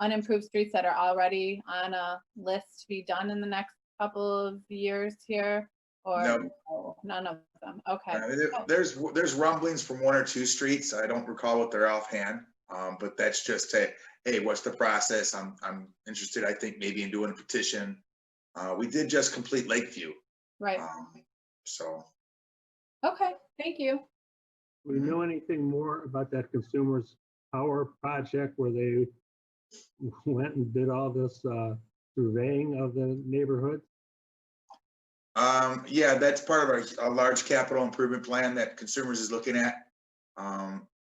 unimproved streets that are already on a list to be done in the next couple of years here? Or
No.
None of them? Okay.
There's rumblings from one or two streets. I don't recall what they're offhand, but that's just hey, what's the process? I'm interested. I think maybe in doing a petition. We did just complete Lakeview.
Right.
So.
Okay, thank you.
Do we know anything more about that Consumers Power project where they went and did all this surveying of the neighborhood?
Yeah, that's part of our large capital improvement plan that Consumers is looking at.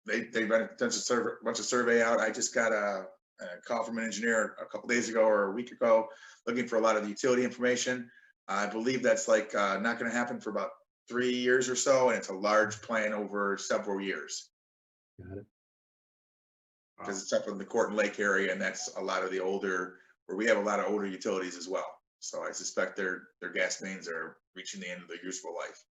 They've done a bunch of survey out. I just got a call from an engineer a couple days ago or a week ago looking for a lot of the utility information. I believe that's like not going to happen for about 3 years or so, and it's a large plan over several years.
Got it.
Because it's up in the Court and Lake area, and that's a lot of the older, where we have a lot of older utilities as well. So I suspect their gas mains are reaching the end of their useful life.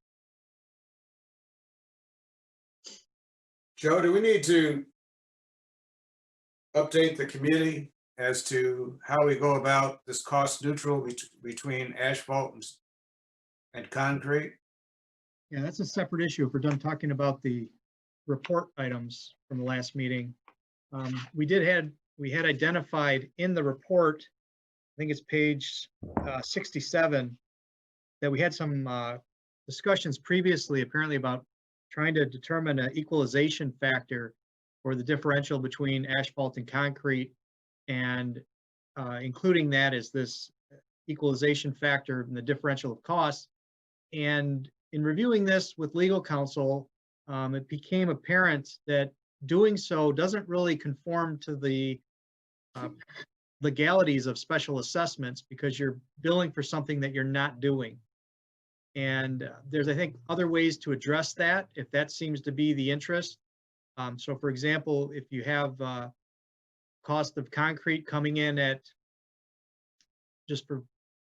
Joe, do we need to update the community as to how we go about this cost neutral between asphalt and concrete?
Yeah, that's a separate issue. If we're done talking about the report items from the last meeting. We did we had identified in the report, I think it's page 67, that we had some discussions previously apparently about trying to determine an equalization factor for the differential between asphalt and concrete, and including that as this equalization factor in the differential of costs. And in reviewing this with legal counsel, it became apparent that doing so doesn't really conform to the legalities of special assessments, because you're billing for something that you're not doing. And there's, I think, other ways to address that if that seems to be the interest. So for example, if you have cost of concrete coming in at, just for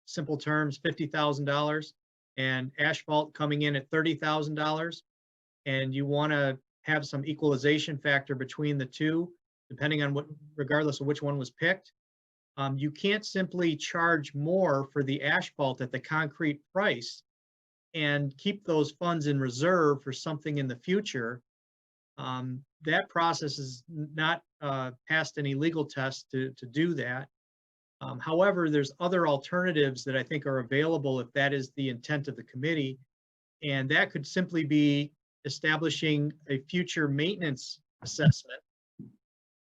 simple terms, $50,000, and asphalt coming in at $30,000, and you want to have some equalization factor between the two, depending on what, regardless of which one was picked, you can't simply charge more for the asphalt at the concrete price and keep those funds in reserve for something in the future. That process is not passed any legal test to do that. However, there's other alternatives that I think are available if that is the intent of the committee. And that could simply be establishing a future maintenance assessment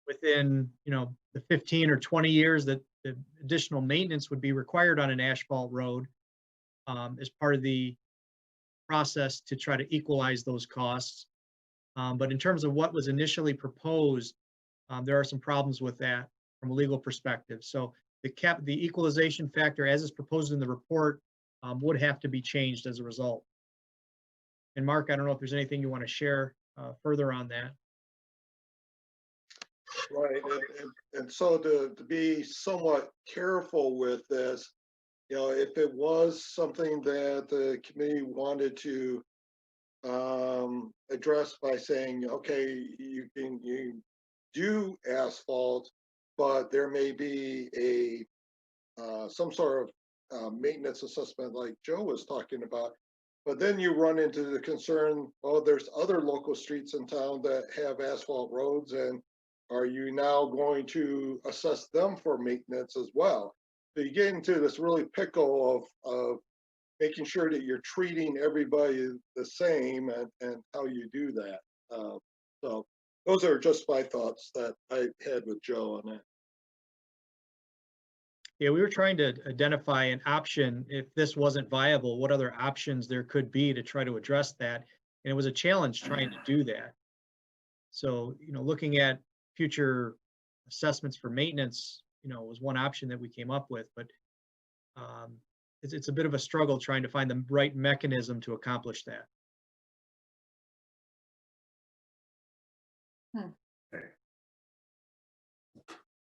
within, the 15 or 20 years that the additional maintenance would be required on an asphalt road, as part of the process to try to equalize those costs. But in terms of what was initially proposed, there are some problems with that from a legal perspective. So the equalization factor as is proposed in the report would have to be changed as a result. And Mark, I don't know if there's anything you want to share further on that.
Right, and so to be somewhat careful with this, if it was something that the committee wanted to address by saying, okay, you do asphalt, but there may be a some sort of maintenance assessment like Joe was talking about. But then you run into the concern, oh, there's other local streets in town that have asphalt roads, and are you now going to assess them for maintenance as well? So you get into this really pickle of making sure that you're treating everybody the same and how you do that. So those are just my thoughts that I had with Joe on that.
Yeah, we were trying to identify an option if this wasn't viable, what other options there could be to try to address that. And it was a challenge trying to do that. So, looking at future assessments for maintenance, was one option that we came up with, but it's a bit of a struggle trying to find the right mechanism to accomplish that.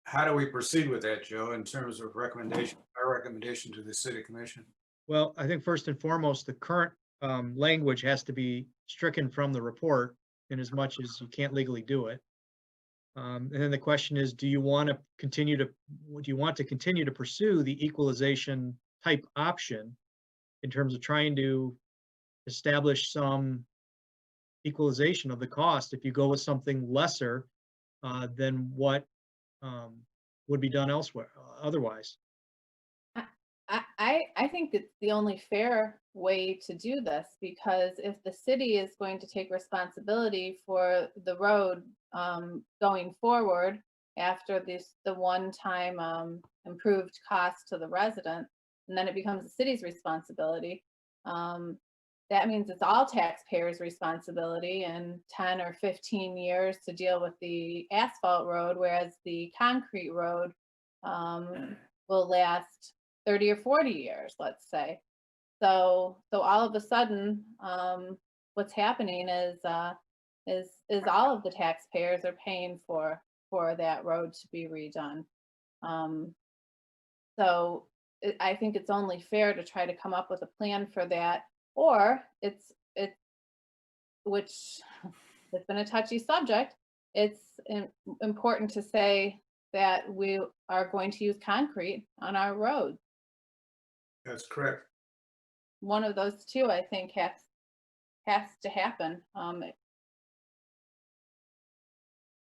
How do we proceed with that, Joe, in terms of recommendation, our recommendation to the city commission?
Well, I think first and foremost, the current language has to be stricken from the report in as much as you can't legally do it. And then the question is, do you want to continue to pursue the equalization type option in terms of trying to establish some equalization of the cost if you go with something lesser than what would be done elsewhere otherwise?
I think it's the only fair way to do this, because if the city is going to take responsibility for the road going forward after the one-time improved cost to the resident, and then it becomes the city's responsibility, that means it's all taxpayers' responsibility in 10 or 15 years to deal with the asphalt road, whereas the concrete road will last 30 or 40 years, let's say. So all of a sudden, what's happening is all of the taxpayers are paying for that road to be redone. So I think it's only fair to try to come up with a plan for that, or which has been a touchy subject. It's important to say that we are going to use concrete on our roads.
That's correct.
One of those two, I think, has to happen. It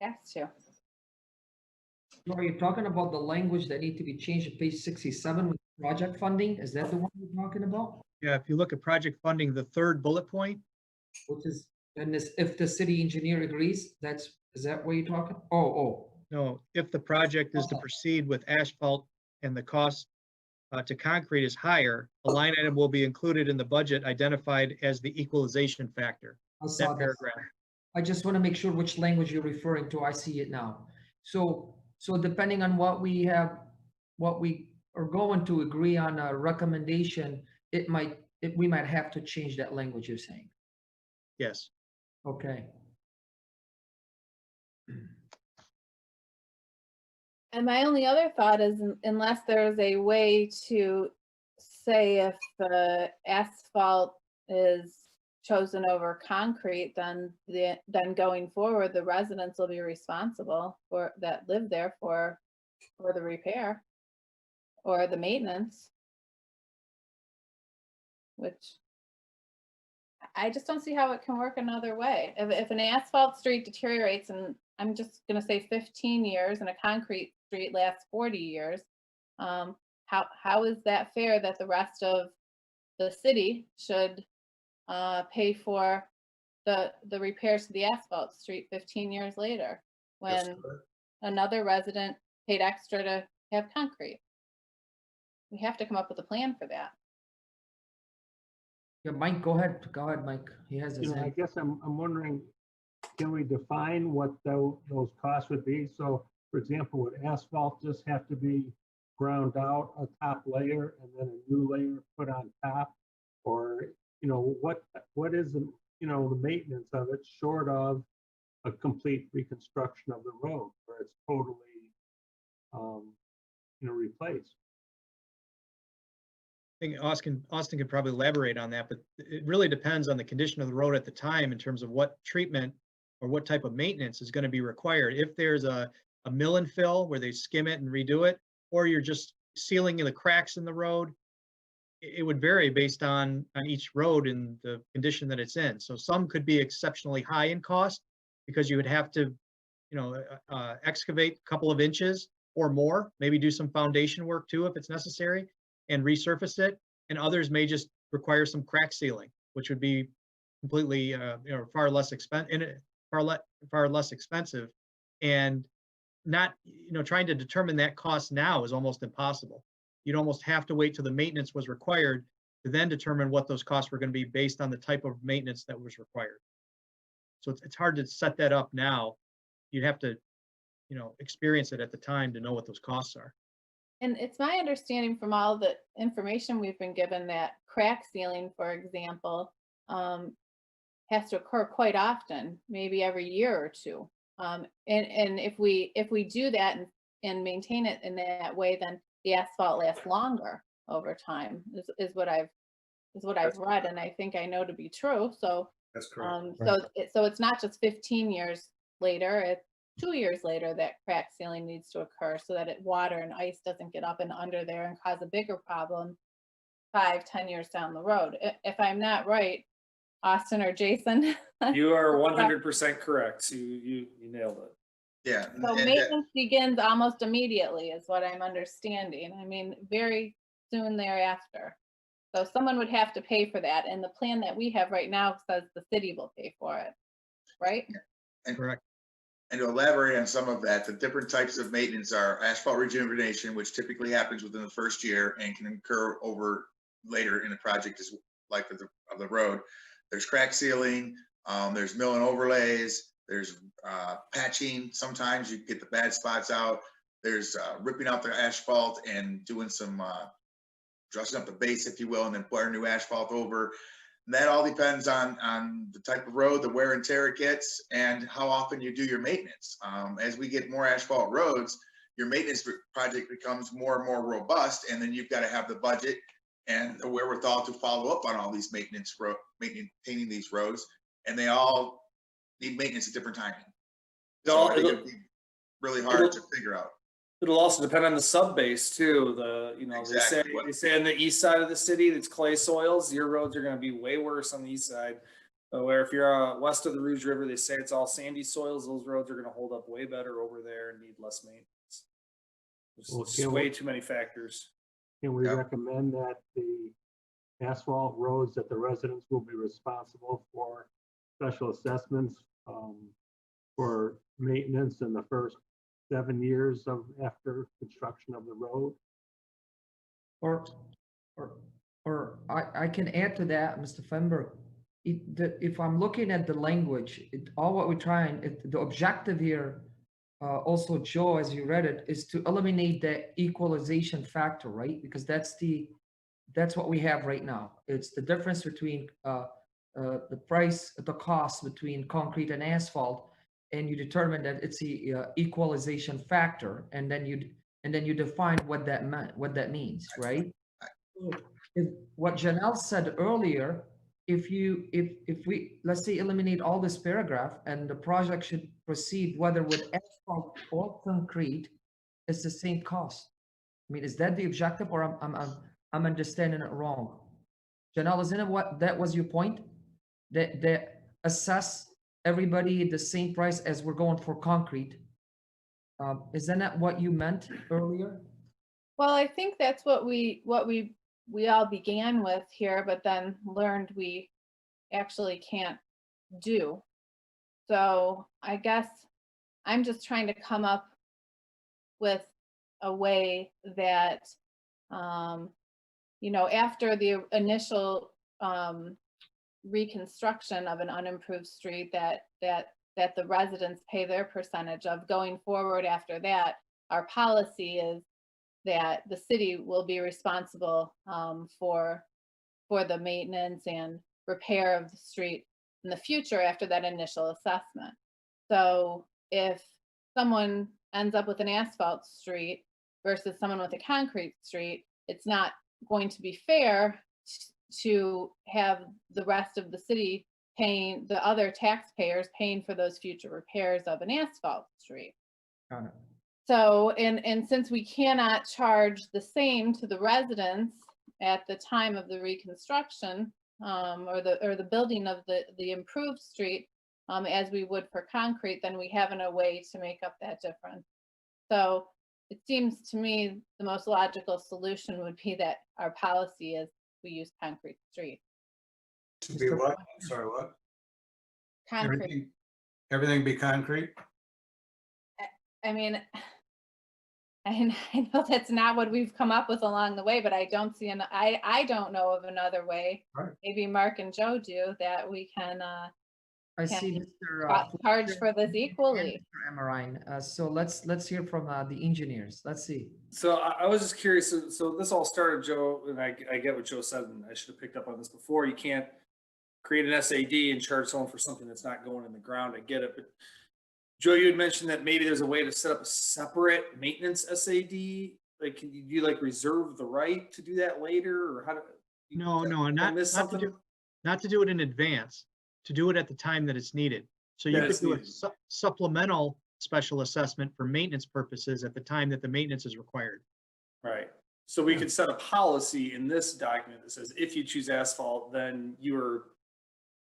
has to.
So are you talking about the language that need to be changed to page 67 with project funding? Is that the one you're talking about?
Yeah, if you look at project funding, the third bullet point,
Which is, and this, if the city engineer agrees, is that what you're talking? Oh,
no, if the project is to
Okay.
proceed with asphalt and the cost to concrete is higher, a line item will be included in the budget identified as the equalization factor.
I saw
That
that.
paragraph.
I just want to make sure which language you're referring to. I see it now. So depending on what we have, what we are going to agree on a recommendation, we might have to change that language you're saying.
Yes.
Okay.
And my only other thought is unless there's a way to say if the asphalt is chosen over concrete, then going forward, the residents will be responsible for that live there for the repair or the maintenance. Which I just don't see how it can work another way. If an asphalt street deteriorates, and I'm just gonna say 15 years, and a concrete street lasts 40 years, how is that fair that the rest of the city should pay for the repairs to the asphalt street 15 years later,
That's
Mm.
when
correct.
another resident paid extra to have concrete? We have to come up with a plan for that.
Yeah, Mike, go ahead. Go ahead, Mike. He has his
I
hand.
guess I'm wondering, can we define what those costs would be? So, for example, would asphalt just have to be ground out a top layer and then a new layer put on top? Or, what is the, the maintenance of it short of a complete reconstruction of the road where it's totally, replaced?
I think Austin could probably elaborate on that, but it really depends on the condition of the road at the time in terms of what treatment or what type of maintenance is going to be required. If there's a mill and fill where they skim it and redo it, or you're just sealing the cracks in the road, it would vary based on each road and the condition that it's in. So some could be exceptionally high in cost because you would have to, excavate a couple of inches or more, maybe do some foundation work too if it's necessary, and resurface it. And others may just require some crack sealing, which would be completely, far less expensive. And not, trying to determine that cost now is almost impossible. You'd almost have to wait till the maintenance was required to then determine what those costs were going to be based on the type of maintenance that was required. So it's hard to set that up now. You'd have to, experience it at the time to know what those costs are.
And it's my understanding from all the information we've been given that crack sealing, for example, has to occur quite often, maybe every year or two. And if we do that and maintain it in that way, then the asphalt lasts longer over time. Is what I've read, and I think I know to be true. So
That's correct.
so it's not just 15 years later. It's 2 years later that crack sealing needs to occur so that water and ice doesn't get up and under there and cause a bigger problem 5-10 years down the road. If I'm not right, Austin or Jason.
You are 100% correct. You nailed it.
Yeah.
So
and-
maintenance begins almost immediately is what I'm understanding. I mean, very soon thereafter. So someone would have to pay for that. And the plan that we have right now says the city will pay for it, right?
Correct.
And to elaborate on some of that, the different types of maintenance are asphalt rejuvenation, which typically happens within the first year and can occur over later in the project as life of the road. There's crack sealing, there's mill and overlays, there's patching. Sometimes you get the bad spots out. There's ripping out the asphalt and doing some dressing up the base, if you will, and then pouring new asphalt over. And that all depends on the type of road, the wear and tear it gets, and how often you do your maintenance. As we get more asphalt roads, your maintenance project becomes more and more robust, and then you've got to have the budget and the wherewithal to follow up on all these maintaining these roads, and they all need maintenance at different timing. So I think it'd be really hard to figure out.
It'll also depend on the sub base too.
Exactly.
They say on the east side of the city, it's clay soils. Your roads are going to be way worse on the east side. Where if you're west of the Rouge River, they say it's all sandy soils. Those roads are going to hold up way better over there and need less maintenance.
Well,
There's
can
way
we-
too many factors.
Can we
Yep.
recommend that the asphalt roads, that the residents will be responsible for special assessments for maintenance in the first 7 years of after construction of the road?
Or, I can add to that, Mr. Fenberg. If I'm looking at the language, all what we're trying, the objective here, also, Joe, as you read it, is to eliminate the equalization factor, right? Because that's what we have right now. It's the difference between the price, the cost between concrete and asphalt, and you determine that it's the equalization factor, and then you define what that means, right? If what Janelle said earlier, if we, let's say, eliminate all this paragraph and the project should proceed whether with asphalt or concrete, it's the same cost. I mean, is that the objective, or I'm understanding it wrong? Janelle, isn't it what that was your point? That assess everybody the same price as we're going for concrete. Isn't that what you meant earlier?
Well, I think that's what we all began with here, but then learned we actually can't do. So I guess I'm just trying to come up with a way that, after the initial reconstruction of an unimproved street, that the residents pay their percentage of. Going forward after that, our policy is that the city will be responsible for the maintenance and repair of the street in the future after that initial assessment. So if someone ends up with an asphalt street versus someone with a concrete street, it's not going to be fair to have the rest of the city paying, the other taxpayers paying for those future repairs of an asphalt street.
Got it.
So, and since we cannot charge the same to the residents at the time of the reconstruction, or the building of the improved street, as we would for concrete, then we haven't a way to make up that difference. So it seems to me the most logical solution would be that our policy is we use concrete street.
To be what? Sorry, what?
Concrete.
Everything be concrete?
I mean, I know that's not what we've come up with along the way, but I don't see I don't know of another way.
Right.
Maybe Mark and Joe do, that we can
I
Can
see
we
Mr.
charge
Fletcher
for this
and
equally.
Mr. Emerine. So let's hear from the engineers. Let's see.
So I was just curious, so this all started, Joe, and I get what Joe said, and I should have picked up on this before. You can't create an SAD and charge someone for something that's not going in the ground. I get it, but Joe, you had mentioned that maybe there's a way to set up a separate maintenance SAD. Like, can you like reserve the right to do that later, or how do?
No,
did I miss
not to
something?
not to do it in advance, to do it at the time that it's needed. So you
That
could
it's
do a
needed.
supplemental special assessment for maintenance purposes at the time that the maintenance is required.
Right. So we could set a policy in this document that says if you choose asphalt, then you're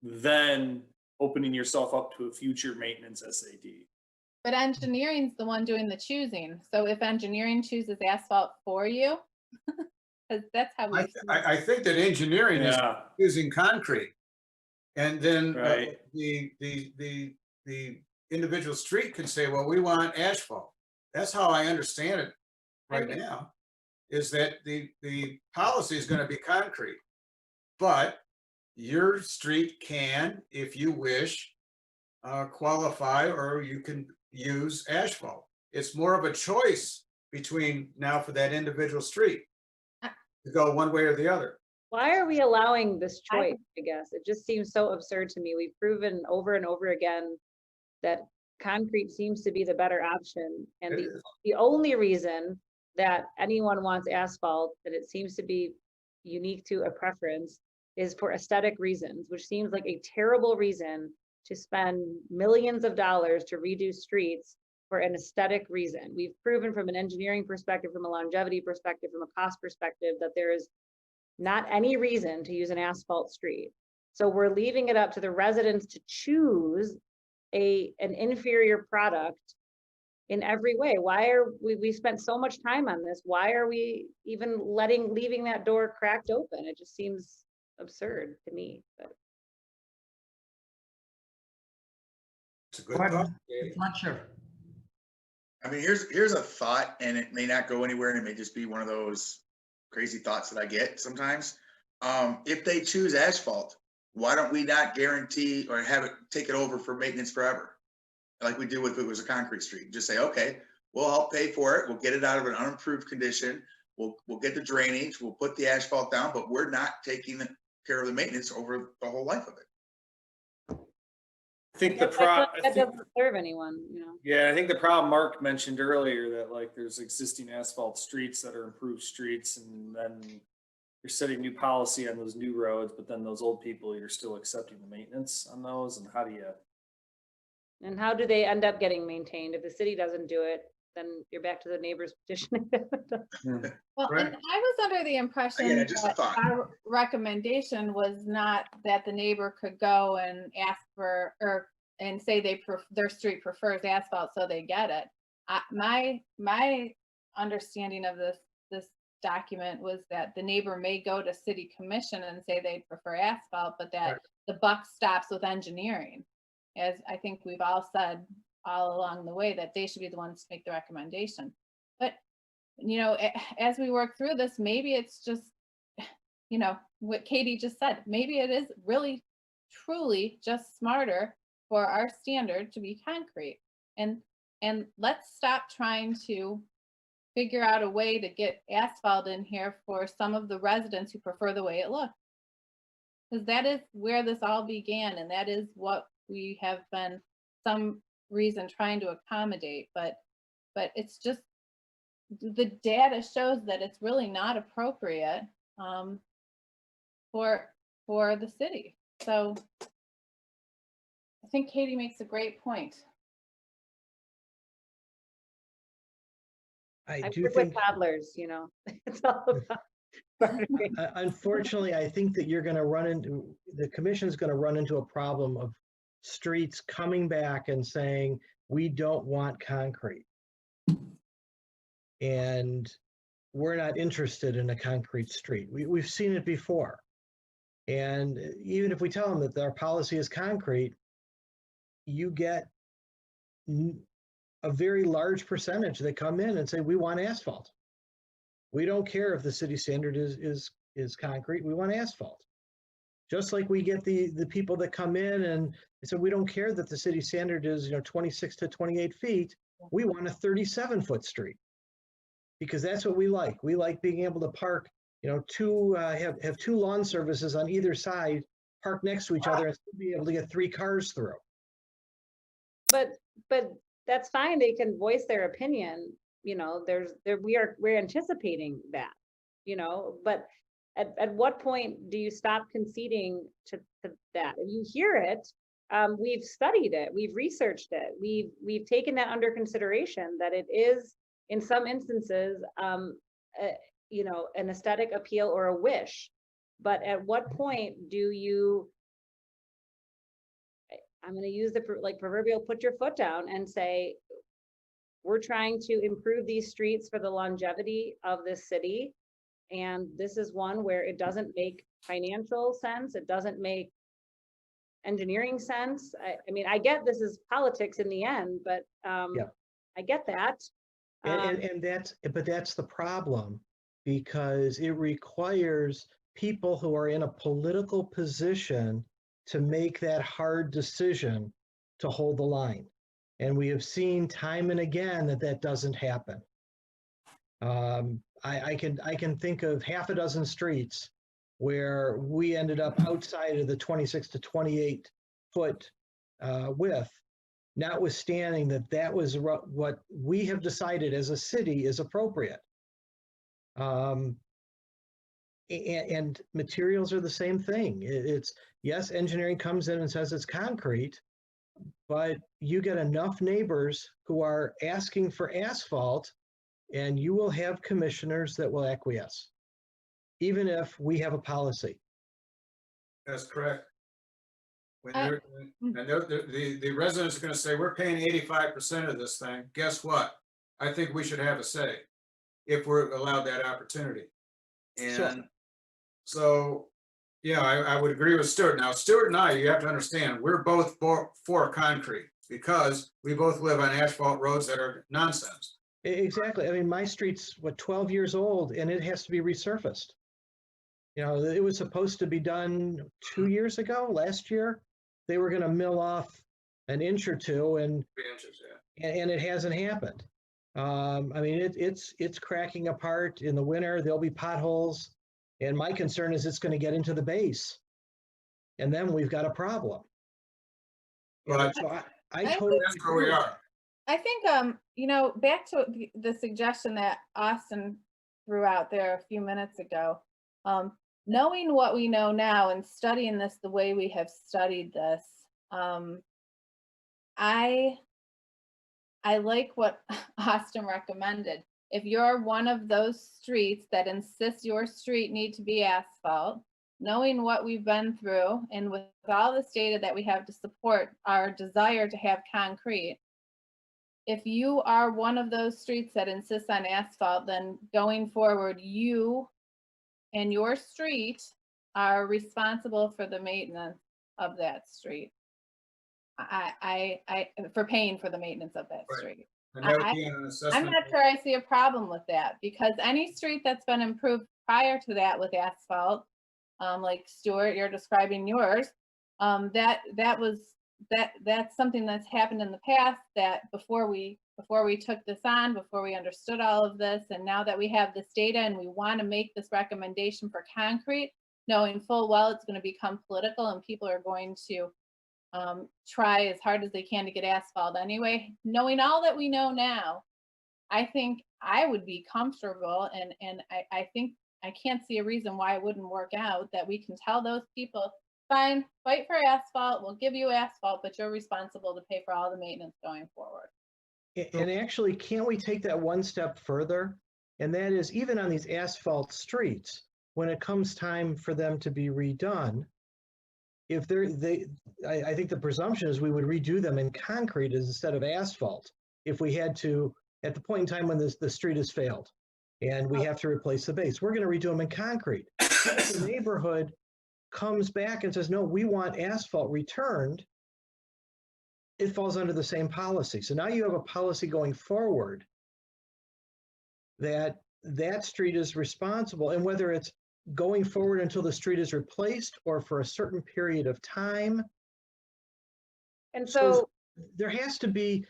then opening yourself up to a future maintenance SAD.
But engineering's the one doing the choosing. So if engineering chooses asphalt for you, because that's how we.
I think that engineering is
Yeah,
using concrete. And then
Right.
the individual street can say, well, we want asphalt. That's how I understand it right
Okay.
now, is that the policy is going to be concrete. But your street can, if you wish, qualify, or you can use asphalt. It's more of a choice between now for that individual street to go one way or the other.
Why are we allowing this choice, I guess? It just seems so absurd to me. We've proven over and over again that concrete seems to be the better option. And
It is.
the only reason that anyone wants asphalt, that it seems to be unique to a preference, is for aesthetic reasons, which seems like a terrible reason to spend millions of dollars to redo streets for an aesthetic reason. We've proven from an engineering perspective, from a longevity perspective, from a cost perspective, that there is not any reason to use an asphalt street. So we're leaving it up to the residents to choose an inferior product in every way. Why are we spent so much time on this? Why are we even leaving that door cracked open? It just seems absurd to me, but.
It's a good thought.
Fletcher.
I mean, here's a thought, and it may not go anywhere, and it may just be one of those crazy thoughts that I get sometimes. If they choose asphalt, why don't we not guarantee or have it take it over for maintenance forever? Like we do if it was a concrete street. Just say, okay, we'll help pay for it. We'll get it out of an unimproved condition. We'll get the drainage. We'll put the asphalt down, but we're not taking care of the maintenance over the whole life of it.
I think
That doesn't serve anyone, you know.
Yeah, I think the problem Mark mentioned earlier, that like there's existing asphalt streets that are improved streets, and then you're setting new policy on those new roads, but then those old people, you're still accepting the maintenance on those, and how do you?
And how do they end up getting maintained? If the city doesn't do it, then you're back to the neighbors petitioning.
Well,
Right.
and I was under the impression
Again, just a
that
thought.
our recommendation was not that the neighbor could go and ask for, and say their street prefers asphalt, so they get it. My understanding of this document was that the neighbor may go to city commission and say they prefer asphalt, but that the buck stops with engineering. As I think we've all said all along the way, that they should be the ones to make the recommendation. But, you know, as we work through this, maybe it's just, you know, what Katie just said, maybe it is really, truly just smarter for our standard to be concrete. And let's stop trying to figure out a way to get asphalt in here for some of the residents who prefer the way it looks. Because that is where this all began, and that is what we have been some reason trying to accommodate, but it's just, the data shows that it's really not appropriate for the city. So I think Katie makes a great point.
I
I
do
work
think,
with toddlers, you know. It's all about.
unfortunately, I think that the commission is going to run into a problem of streets coming back and saying, we don't want concrete. And we're not interested in a concrete street. We've seen it before. And even if we tell them that our policy is concrete, you get a very large percentage that come in and say, we want asphalt. We don't care if the city standard is concrete, we want asphalt. Just like we get the people that come in and say, we don't care that the city standard is 26 to 28 feet, we want a 37-foot street. Because that's what we like. We like being able to park, have two lawn services on either side, park next to each other, and still be able to get 3 cars through.
But that's fine. They can voice their opinion. We're anticipating that, but at what point do you stop conceding to that? If you hear it, we've studied it, we've researched it, we've taken that under consideration, that it is in some instances, an aesthetic appeal or a wish. But at what point do you, I'm going to use the proverbial put your foot down and say, we're trying to improve these streets for the longevity of this city. And this is one where it doesn't make financial sense. It doesn't make engineering sense. I mean, I get this is politics in the end, but I get that.
But that's the problem, because it requires people who are in a political position to make that hard decision to hold the line. And we have seen time and again that doesn't happen. I can think of half a dozen streets where we ended up outside of the 26 to 28 foot width, notwithstanding that was what we have decided as a city is appropriate. And materials are the same thing. It's, yes, engineering comes in and says it's concrete, but you get enough neighbors who are asking for asphalt, and you will have commissioners that will acquiesce, even if we have a policy.
That's correct. when
I-
they're, and the residents are gonna say, we're paying 85% of this thing, guess what? I think we should have a say if we're allowed that opportunity.
So-
And so, yeah, I would agree with Stuart. Now, Stuart and I, you have to understand, we're both for concrete because we both live on asphalt roads that are nonsense.
Exactly. I mean, my street's, what, 12 years old and it has to be resurfaced. You know, it was supposed to be done 2 years ago, last year. They were going to mill off an inch or two and
3 inches, yeah.
it hasn't happened. I mean, it's cracking apart in the winter. There'll be potholes. And my concern is it's going to get into the base. And then we've got a problem. You know,
But
so I
I
totally
that's where we
agree.
are.
I think, you know, back to the suggestion that Austin threw out there a few minutes ago, knowing what we know now and studying this the way we have studied this, I like what Austin recommended. If you're one of those streets that insists your street need to be asphalt, knowing what we've been through and with all this data that we have to support our desire to have concrete, if you are one of those streets that insists on asphalt, then going forward, you and your street are responsible for the maintenance of that street. For paying for the maintenance of that
Right.
street.
And that would be an
I'm
assessment.
not sure I see a problem with that because any street that's been improved prior to that with asphalt, like Stuart, you're describing yours, that's something that's happened in the past that before we took this on, before we understood all of this, and now that we have this data and we want to make this recommendation for concrete, knowing full well it's going to become political and people are going to try as hard as they can to get asphalt anyway. Knowing all that we know now, I think I would be comfortable and I think I can't see a reason why it wouldn't work out that we can tell those people, fine, fight for asphalt, we'll give you asphalt, but you're responsible to pay for all the maintenance going forward.
And actually, can't we take that one step further? And that is even on these asphalt streets, when it comes time for them to be redone, if I think the presumption is we would redo them in concrete instead of asphalt if we had to, at the point in time when the street has failed and we have to replace the base, we're going to redo them in concrete. If the neighborhood comes back and says, no, we want asphalt returned, it falls under the same policy. So now you have a policy going forward that street is responsible, and whether it's going forward until the street is replaced or for a certain period of time.
And so,
There has to be,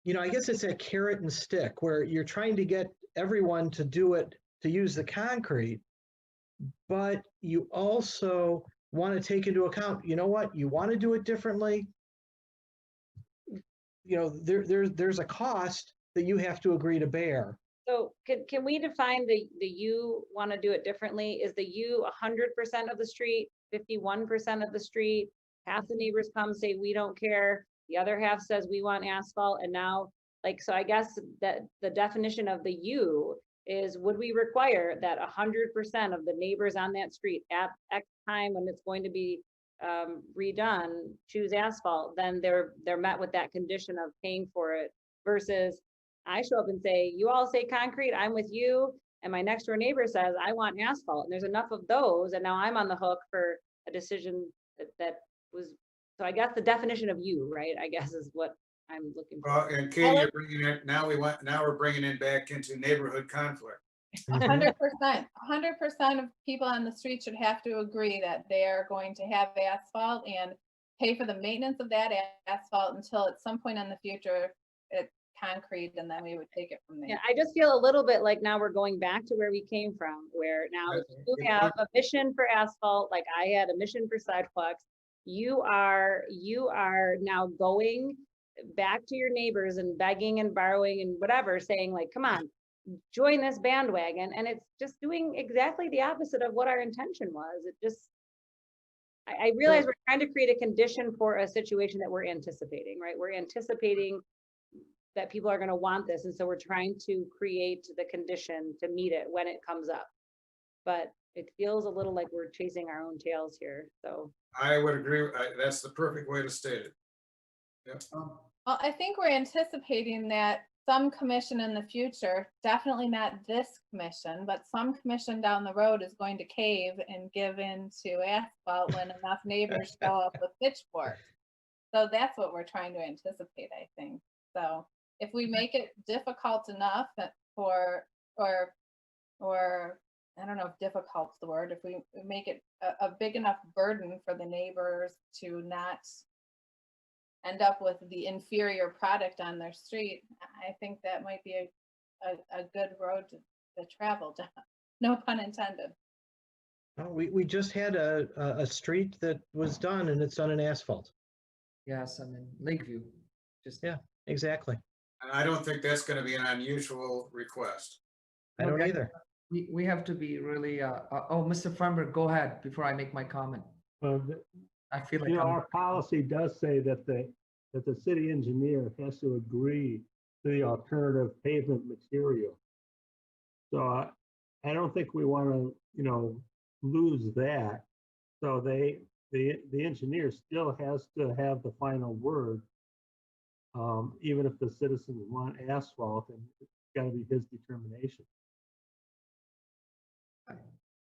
you know, I guess it's a carrot and stick where you're trying to get everyone to do it, to use the concrete, but you also want to take into account, you know what, you want to do it differently. You know, there's a cost that you have to agree to bear.
so can we define the you want to do it differently? Is the you 100% of the street, 51% of the street? Half the neighbors come say, we don't care. The other half says we want asphalt. And now, like, so I guess that the definition of the you is, would we require that 100% of the neighbors on that street at X time when it's going to be redone choose asphalt? Then they're met with that condition of paying for it, versus I show up and say, you all say concrete, I'm with you. And my next door neighbor says, I want asphalt. And there's enough of those. And now I'm on the hook for a decision that was, so I guess the definition of you, right, I guess is what I'm looking for.
Well, and Katie, you're bringing it, now we're bringing it back into neighborhood conflict.
100%, 100% of people on the street should have to agree that they are going to have asphalt and pay for the maintenance of that asphalt until at some point in the future it's concrete, and then we would take it from there.
Yeah, I just feel a little bit like now we're going back to where we came from, where now
Right.
you
Good
have
point.
a mission for asphalt, like I had a mission for sidewalks. You are now going back to your neighbors and begging and borrowing and whatever, saying like, come on, join this bandwagon. And it's just doing exactly the opposite of what our intention was. It just, I realize we're trying to create a condition for a situation that we're anticipating, right? We're anticipating that people are going to want this. And so we're trying to create the condition to meet it when it comes up. But It feels a little like we're chasing our own tails here, so.
I would agree. That's the perfect way to state it.
Um,
Well, I think we're anticipating that some commission in the future, definitely not this commission, but some commission down the road is going to cave and give in to asphalt when enough neighbors show up with pitchforks. So that's what we're trying to anticipate, I think. So if we make it difficult enough for, or I don't know if difficult's the word, if we make it a big enough burden for the neighbors to not end up with the inferior product on their street, I think that might be a good road to travel down. No pun intended.
We just had a street that was done and it's done in asphalt.
yes, I mean, Lakeview, just.
Yeah. Exactly.
And I don't think that's going to be an unusual request.
I don't
Okay.
either.
We have to be really, oh, Mr. Frenberg, go ahead before I make my comment.
Well,
I feel like
you know,
I'm.
our policy does say that the city engineer has to agree to the alternative pavement material. So I don't think we want to, you know, lose that. So the engineer still has to have the final word. Even if the citizens want asphalt, and it's got to be his determination.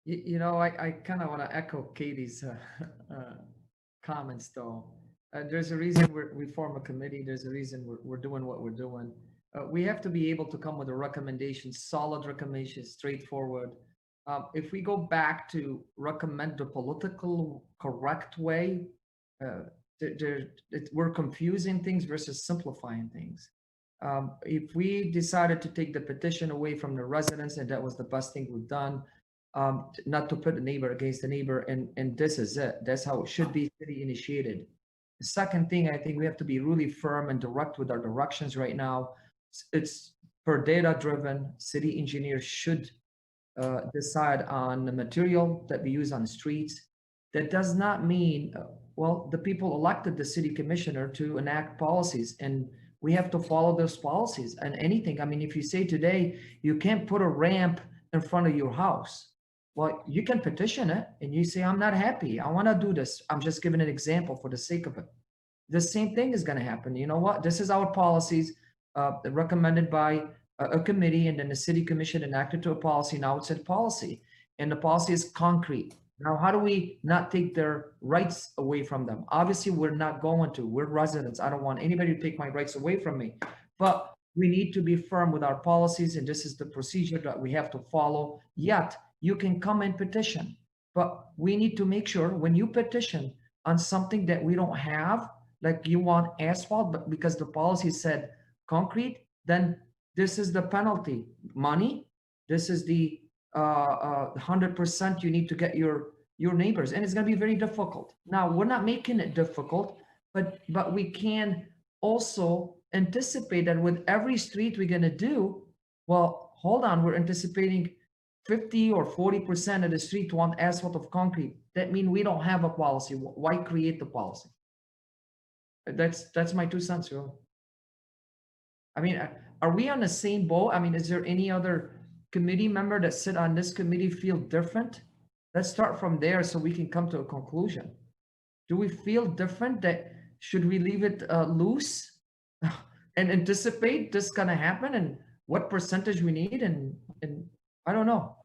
You know, I kind of want to echo Katie's comments though. There's a reason we form a committee. There's a reason we're doing what we're doing. We have to be able to come with a recommendation, solid recommendation, straightforward. If we go back to recommend the political correct way, we're confusing things versus simplifying things. If we decided to take the petition away from the residents, and that was the best thing we've done, not to put a neighbor against the neighbor, and this is it. That's how it should be city initiated. The second thing, I think we have to be really firm and direct with our directions right now. It's per data driven. City engineers should decide on the material that we use on the streets. That does not mean, well, the people elected the city commissioner to enact policies, and we have to follow those policies and anything. I mean, if you say today, you can't put a ramp in front of your house, well, you can petition it and you say, I'm not happy. I want to do this. I'm just giving an example for the sake of it. The same thing is going to happen. You know what? This is our policies recommended by a committee, and then the city commission enacted to a policy. Now it's a policy, and the policy is concrete. Now, how do we not take their rights away from them? Obviously, we're not going to. We're residents. I don't want anybody to take my rights away from me. But we need to be firm with our policies, and this is the procedure that we have to follow. Yet, you can come and petition. But we need to make sure when you petition on something that we don't have, like you want asphalt, but because the policy said concrete, then this is the penalty. Money, this is the 100% you need to get your neighbors, and it's going to be very difficult. Now, we're not making it difficult, but we can also anticipate that with every street we're going to do, well, hold on, we're anticipating 50 or 40% of the street want asphalt of concrete. That means we don't have a policy. Why create the policy? That's my 2 cents, really. I mean, are we on the same boat? I mean, is there any other committee member that sit on this committee feel different? Let's start from there so we can come to a conclusion. Do we feel different? That should we leave it loose and anticipate this gonna happen, and what percentage we need? And I don't know.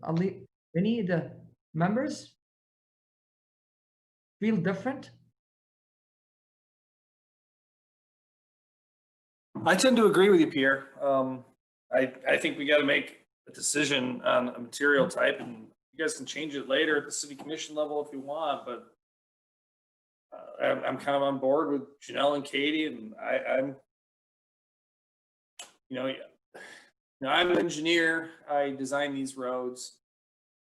I'll leave, any of the members feel different?
I tend to agree with you, Pierre. I think we got to make a decision on a material type, and you guys can change it later at the city commission level if you want, but I'm kind of on board with Janelle and Katie, and I'm, I'm an engineer. I design these roads.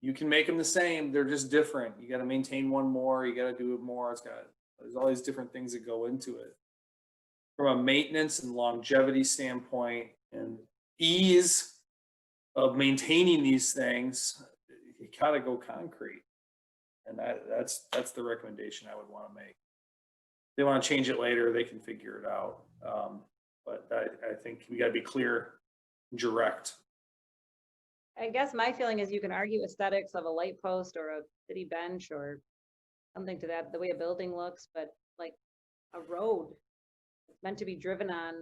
You can make them the same. They're just different. You got to maintain one more. You got to do it more. There's all these different things that go into it. From a maintenance and longevity standpoint and ease of maintaining these things, you gotta go concrete. And that's the recommendation I would want to make. If they want to change it later, they can figure it out. But I think we gotta be clear, direct.
I guess my feeling is you can argue aesthetics of a light post or a city bench or something to that, the way a building looks, but like a road it's meant to be driven on,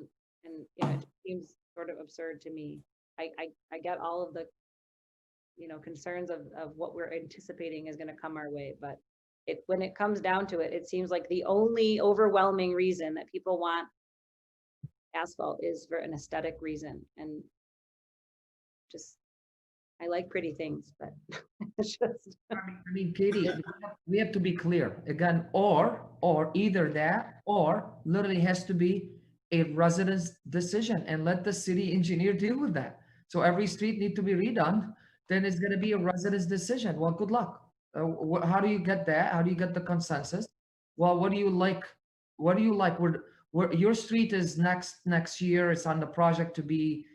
and it seems sort of absurd to me. I get all of the, concerns of what we're anticipating is gonna come our way, but when it comes down to it, it seems like the only overwhelming reason that people want asphalt is for an aesthetic reason, and just, I like pretty things, but it's just.
I mean, Katie, we have to be clear again, or either that, or literally has to be a resident's decision and let the city engineer deal with that. So every street need to be redone, then it's gonna be a resident's decision. Well, good luck. How do you get that? How do you get the consensus? Well, what do you like? What do you like? Where your street is next year, it's on the project to be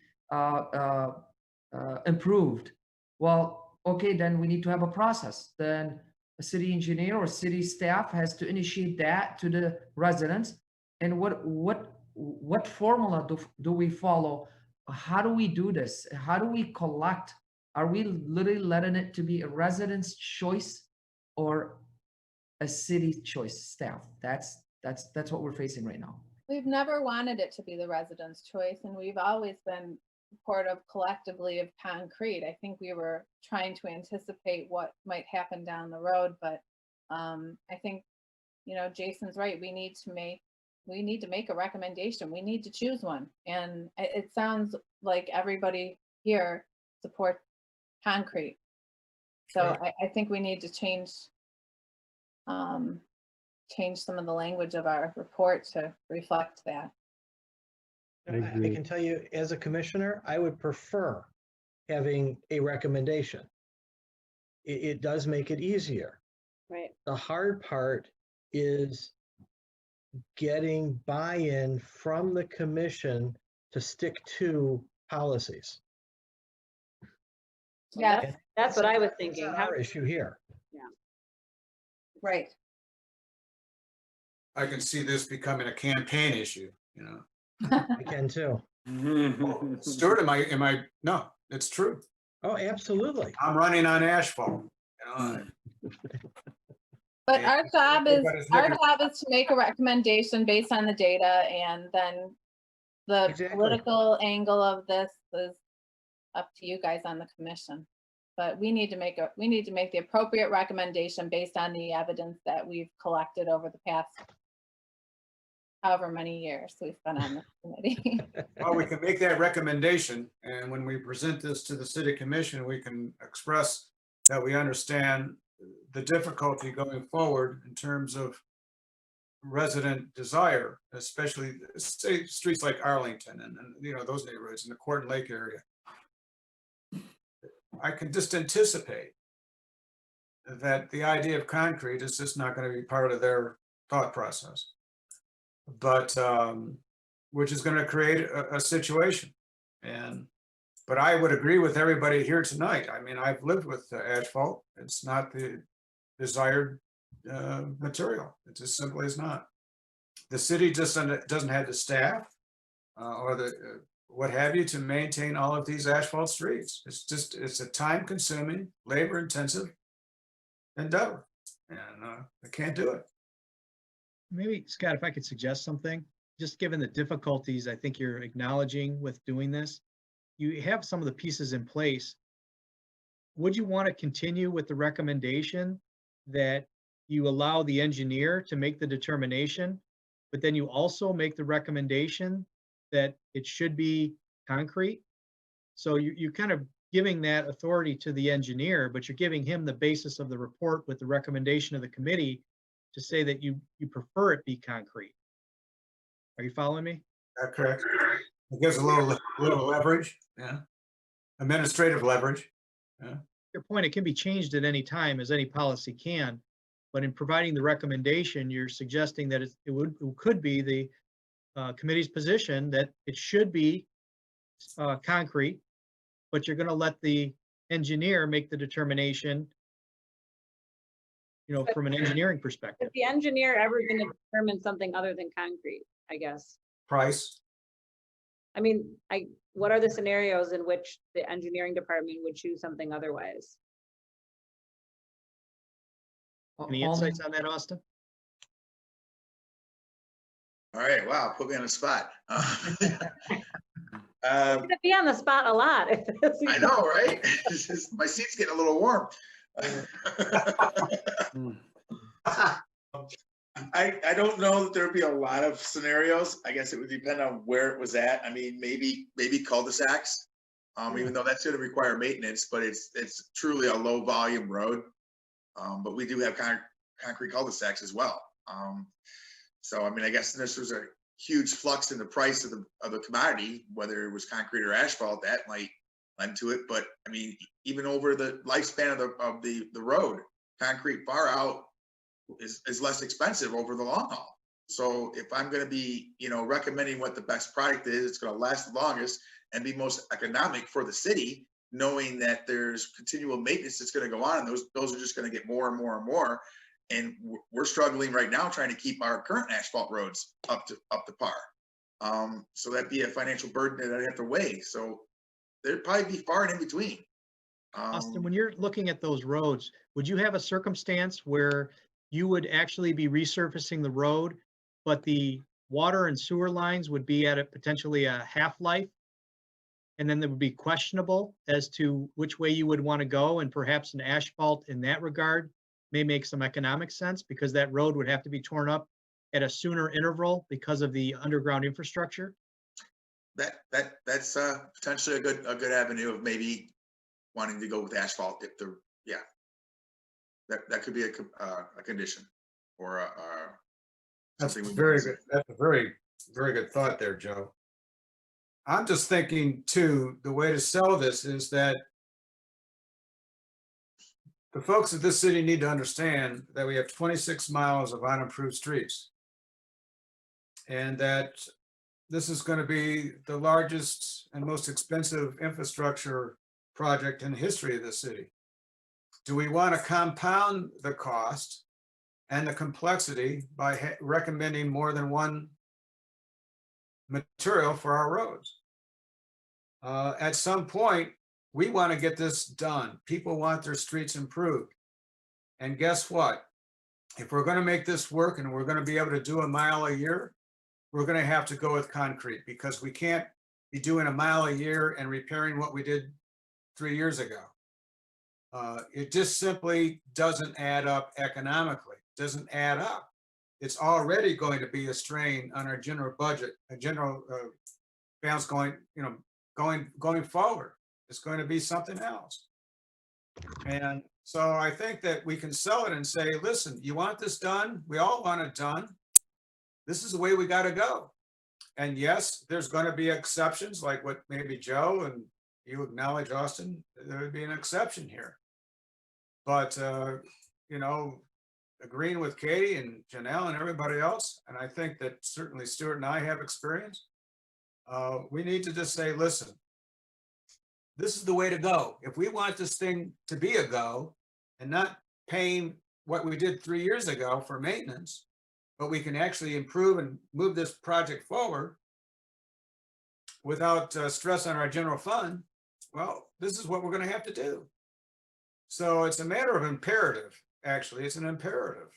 improved. Well, okay, then we need to have a process. Then a city engineer or city staff has to initiate that to the residents. And what formula do we follow? How do we do this? How do we collect? Are we literally letting it to be a resident's choice or a city choice staff? That's what we're facing right now.
We've never wanted it to be the resident's choice, and we've always been supportive collectively of concrete. I think we were trying to anticipate what might happen down the road, but I think, Jason's right. We need to make a recommendation. We need to choose one. And it sounds like everybody here supports concrete. So I think we need to change some of the language of our report to reflect that.
I
I
agree.
can tell you, as a commissioner, I would prefer having a recommendation. It does make it easier.
Right.
The hard part is getting buy-in from the commission to stick to policies.
Yeah,
That's what I was
That's
thinking.
not
How,
our issue here.
right.
I can see this becoming a campaign issue,
I can too.
Stuart, am I, no, it's true.
Oh, absolutely.
I'm running on asphalt,
But
Yeah.
our job is,
Everybody's
to make a recommendation based on the data, and then the
Exactly.
political angle of this is up to you guys on the commission. But we need to make the appropriate recommendation based on the evidence that we've collected over the past however many years we've been on this committee.
Well, we can make that recommendation, and when we present this to the city commission, we can express that we understand the difficulty going forward in terms of resident desire, especially say streets like Arlington and those neighborhoods in the Corton Lake area. I can just anticipate that the idea of concrete is just not going to be part of their thought process, but which is going to create a situation. But I would agree with everybody here tonight. I mean, I've lived with asphalt. It's not the desired material. It just simply is not. The city just doesn't have the staff or the what have you to maintain all of these asphalt streets. It's a time-consuming, labor-intensive endeavor, and I can't do it.
Maybe, Scott, if I could suggest something, just given the difficulties I think you're acknowledging with doing this, you have some of the pieces in place. Would you want to continue with the recommendation that you allow the engineer to make the determination, but then you also make the recommendation that it should be concrete? So you're kind of giving that authority to the engineer, but you're giving him the basis of the report with the recommendation of the committee to say that you prefer it be concrete. Are you following me?
That correct? It gives a little leverage, yeah. Administrative leverage.
Your point, it can be changed at any time, as any policy can, but in providing the recommendation, you're suggesting that it could be the committee's position that it should be concrete, but you're going to let the engineer make the determination, from an engineering perspective.
is the engineer ever going to determine something other than concrete, I guess?
Price.
I mean, what are the scenarios in which the engineering department would choose something otherwise?
Any insights on that, Austin?
All right, wow, put me on the spot.
You're gonna be on the spot a lot.
I know, right? My seat's getting a little warm. I don't know that there'd be a lot of scenarios. I guess it would depend on where it was at. I mean, maybe cul-de-sacs, even though that's going to require maintenance, but it's truly a low volume road. But we do have concrete cul-de-sacs as well. So, I mean, I guess this was a huge flux in the price of the commodity, whether it was concrete or asphalt, that might lend to it. But I mean, even over the lifespan of the road, concrete far out is less expensive over the long haul. So if I'm going to be, recommending what the best product is, it's going to last the longest and be most economic for the city, knowing that there's continual maintenance that's going to go on, and those are just going to get more and more and more. And we're struggling right now trying to keep our current asphalt roads up to par. So that'd be a financial burden that I'd have to weigh. So there'd probably be far and in between.
Austin, when you're looking at those roads, would you have a circumstance where you would actually be resurfacing the road, but the water and sewer lines would be at potentially a half-life? And then they would be questionable as to which way you would want to go, and perhaps an asphalt in that regard may make some economic sense, because that road would have to be torn up at a sooner interval because of the underground infrastructure?
That's potentially a good avenue of maybe wanting to go with asphalt if that could be a condition or
That's
something.
very good. That's a very, very good thought there, Joe. I'm just thinking too, the way to sell this is that the folks of this city need to understand that we have 26 miles of unimproved streets. And that this is going to be the largest and most expensive infrastructure project in the history of the city. Do we want to compound the cost and the complexity by recommending more than one material for our roads? At some point, we want to get this done. People want their streets improved. And guess what? If we're going to make this work and we're going to be able to do a mile a year, we're going to have to go with concrete, because we can't be doing a mile a year and repairing what we did 3 years ago. It just simply doesn't add up economically. It doesn't add up. It's already going to be a strain on our general budget, a general balance going forward. It's going to be something else. And so I think that we can sell it and say, listen, you want this done? We all want it done. This is the way we got to go. And yes, there's going to be exceptions, like what maybe Joe and you acknowledge, Austin, there would be an exception here. But, agreeing with Katie and Janelle and everybody else, and I think that certainly Stuart and I have experience, we need to just say, listen, this is the way to go. If we want this thing to be a go and not paying what we did 3 years ago for maintenance, but we can actually improve and move this project forward without stress on our general fund, well, this is what we're going to have to do. So it's a matter of imperative, actually. It's an imperative.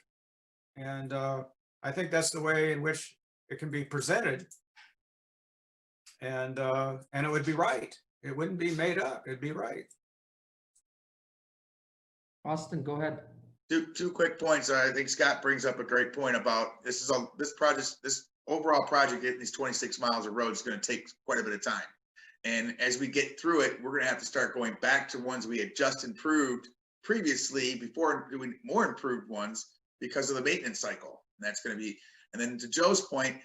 And I think that's the way in which it can be presented. And it would be right. It wouldn't be made up. It'd be right.
Austin, go ahead.
Two quick points. I think Scott brings up a great point about this overall project, getting these 26 miles of road is going to take quite a bit of time. And as we get through it, we're going to have to start going back to ones we had just improved previously before doing more improved ones because of the maintenance cycle. And that's going to be, and then to Joe's point,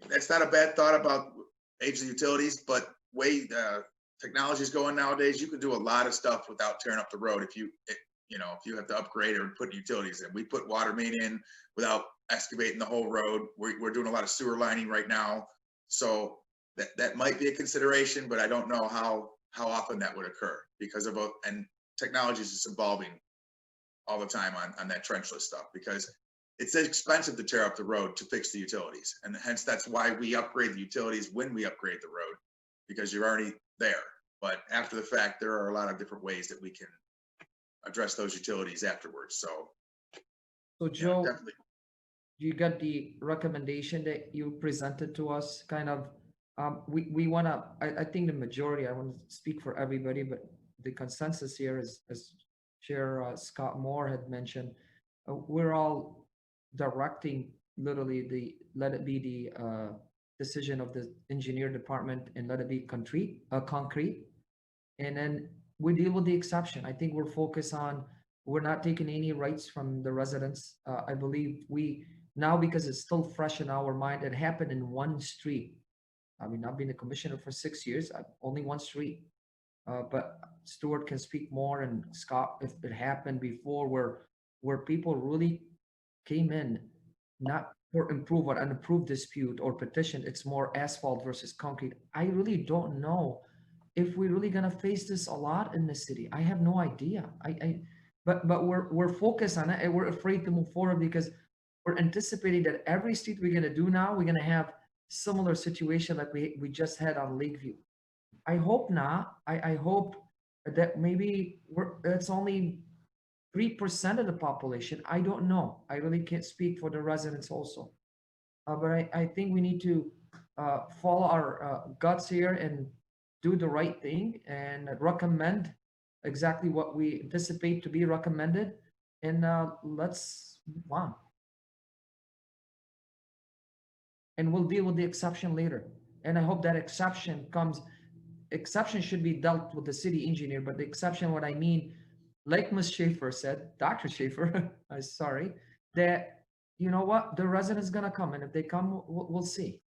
that's not a bad thought about age of utilities, but way technology is going nowadays, you can do a lot of stuff without tearing up the road. If you have to upgrade or put utilities in, we put water main in without excavating the whole road. We're doing a lot of sewer lining right now. So that might be a consideration, but I don't know how often that would occur because and technology is just evolving all the time on that trenchless stuff, because it's expensive to tear up the road to fix the utilities. And hence that's why we upgrade the utilities when we upgrade the road. because you're already there. But after the fact, there are a lot of different ways that we can address those utilities afterwards. So
So
yeah,
Joe,
definitely.
you got the recommendation that you presented to us, kind of, we wanna, I think the majority, I want to speak for everybody, but the consensus here is, as Chair Scott Moore had mentioned, we're all directing literally let it be the decision of the engineer department and let it be concrete. And then we deal with the exception. I think we're focused on, we're not taking any rights from the residents. I believe now, because it's still fresh in our mind, it happened in one street. I mean, I've been a commissioner for 6 years, only one street. But Stuart can speak more, and Scott, if it happened before where people really came in, not for improve or unapproved dispute or petition, it's more asphalt versus concrete. I really don't know if we're really gonna face this a lot in the city. I have no idea. But we're focused on it, and we're afraid to move forward because we're anticipating that every street we're gonna do now, we're gonna have similar situation like we just had on Lakeview. I hope not. I hope that maybe it's only 3% of the population. I don't know. I really can't speak for the residents also. But I think we need to follow our guts here and do the right thing and recommend exactly what we anticipate to be recommended. And let's move on. And we'll deal with the exception later. And I hope that exception should be dealt with the city engineer, but the exception, what I mean, like Ms. Schaefer said, Dr. Schaefer, I'm sorry, that, you know what, the resident's gonna come, and if they come, we'll see.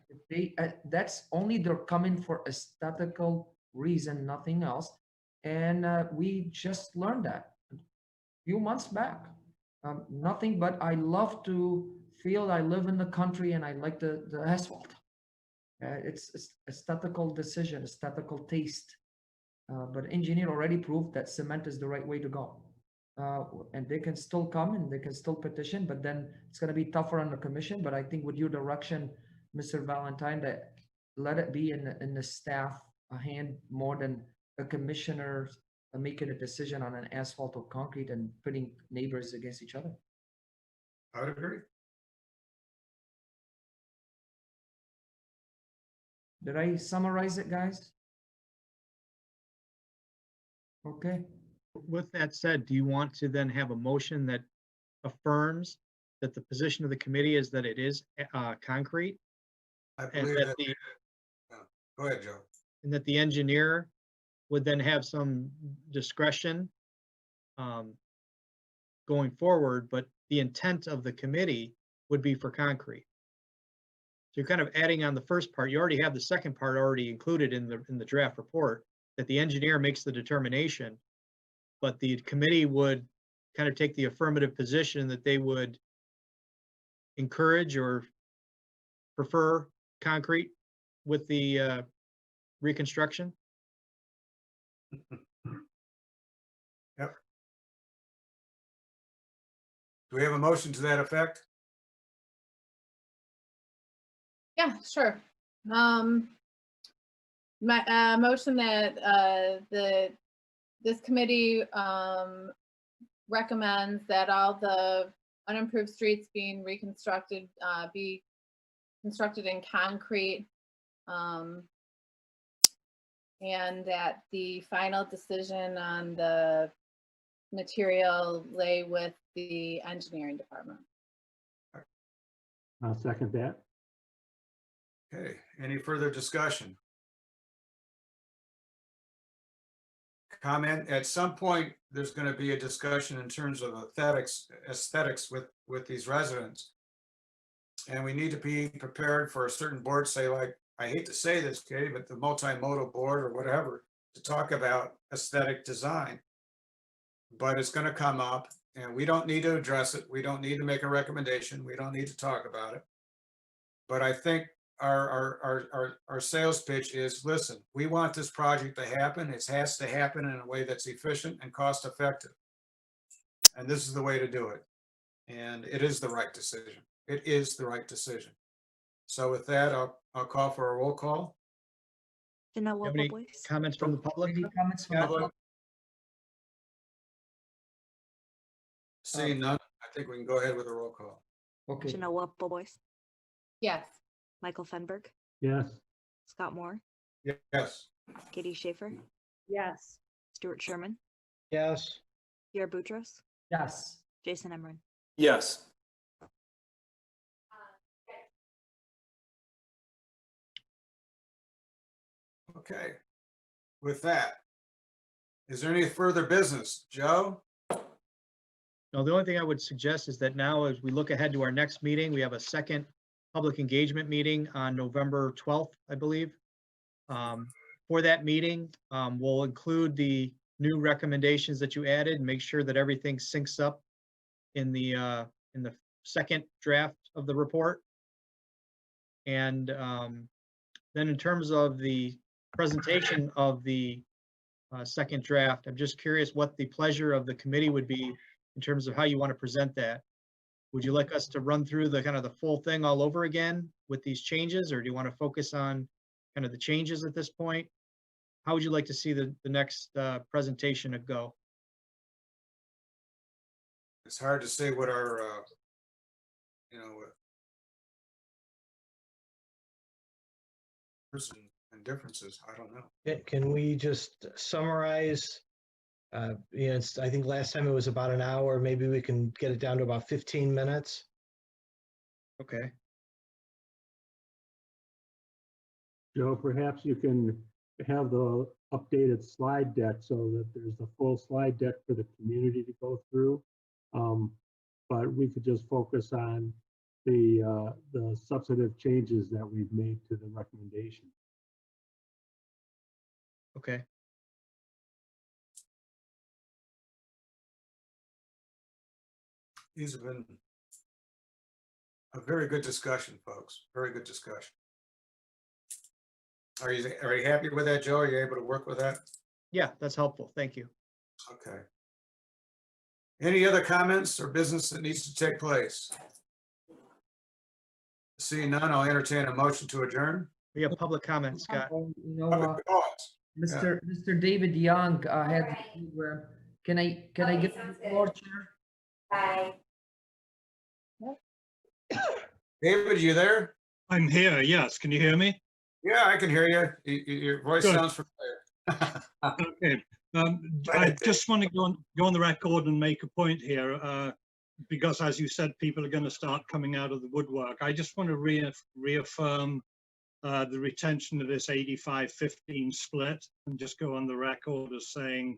If they, that's only they're coming for aesthetical reason, nothing else. And we just learned that a few months back. Nothing, but I love to feel I live in the country and I like the asphalt. It's aesthetical decision, aesthetical taste. But engineer already proved that cement is the right way to go. And they can still come and they can still petition, but then it's going to be tougher on the commission. But I think with your direction, Mr. Valentine, that let it be in the staff hand more than a commissioner making a decision on an asphalt or concrete and putting neighbors against each other.
I would agree.
Did I summarize it, guys? Okay.
With that said, do you want to then have a motion that affirms that the position of the committee is that it is concrete?
I
And
believe
that
that,
the,
go ahead, Joe.
and that the engineer would then have some discretion going forward, but the intent of the committee would be for concrete. So you're kind of adding on the first part. You already have the second part already included in the draft report, that the engineer makes the determination, but the committee would kind of take the affirmative position that they would encourage or prefer concrete with the reconstruction.
Yep. Do we have a motion to that effect?
Yeah, sure. My motion that this committee recommends that all the unimproved streets being reconstructed be constructed in concrete, and that the final decision on the material lay with the engineering department.
I'll second that.
Okay, any further discussion? Comment, at some point, there's going to be a discussion in terms of aesthetics with these residents. And we need to be prepared for a certain board, say, like, I hate to say this, Katie, but the multimodal board or whatever, to talk about aesthetic design. But it's going to come up, and we don't need to address it. We don't need to make a recommendation. We don't need to talk about it. But I think our sales pitch is, listen, we want this project to happen. It has to happen in a way that's efficient and cost effective. And this is the way to do it. And it is the right decision. It is the right decision. So with that, I'll call for a roll call.
Genoa
Have any
Boys.
comments from the public?
Any comments from the
Scott?
public?
Seeing none, I think we can go ahead with a roll call.
Okay,
Genoa Boys.
Yes.
Michael Fenberg.
Yes,
Scott Moore.
Yes,
Katie Schaefer.
Yes.
Stuart Sherman.
Yes.
Pierre Boutros.
yes.
Jason Emmerich.
Yes.
okay. With that, is there any further business? Joe?
No, the only thing I would suggest is that now, as we look ahead to our next meeting, we have a second public engagement meeting on November 12th, I believe. For that meeting, we'll include the new recommendations that you added and make sure that everything syncs up in the second draft of the report. And then in terms of the presentation of the second draft, I'm just curious what the pleasure of the committee would be in terms of how you want to present that. Would you like us to run through the kind of the full thing all over again with these changes, or do you want to focus on kind of the changes at this point? How would you like to see the next presentation go?
It's hard to say what our, you know, person and differences. I don't know.
Can we just summarize? I think last time it was about an hour. Maybe we can get it down to about 15 minutes.
Okay.
Joe, perhaps you can have the updated slide deck so that there's the full slide deck for the community to go through. But we could just focus on the substantive changes that we've made to the recommendation.
Okay.
These have been a very good discussion, folks. Very good discussion. Are you happy with that, Joe? Are you able to work with that?
Yeah, that's helpful. Thank you.
Okay. Any other comments or business that needs to take place? Seeing none, I'll entertain a motion to adjourn.
We have public comments, Scott.
You know,
Public comments.
Mr. David Young had, can I get the floor, Chair?
David, you there?
I'm here, yes. Can you hear me?
Yeah, I can hear you. Your voice
Good.
sounds familiar.
Okay. I just want to go on the record and make a point here, because as you said, people are going to start coming out of the woodwork. I just want to reaffirm the retention of this 85-15 split and just go on the record as saying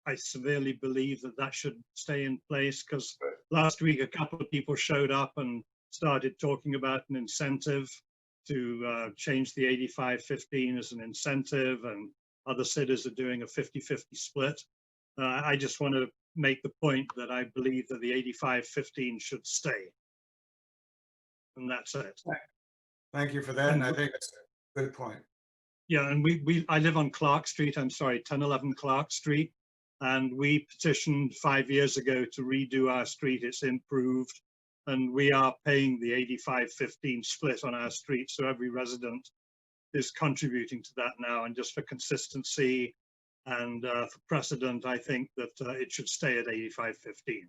I severely believe that that should stay in place, because last week a couple of people showed up and started talking about an incentive to change the 85-15 as an incentive, and other cities are doing a 50-50 split. I just want to make the point that I believe that the 85-15 should stay. And that's it.
Thank you for that, and I think it's a good point.
Yeah, and I live on Clark Street, 1011 Clark Street, and we petitioned 5 years ago to redo our street. It's improved, and we are paying the 85-15 split on our street, so every resident is contributing to that now. And just for consistency and for precedent, I think that it should stay at 85-15.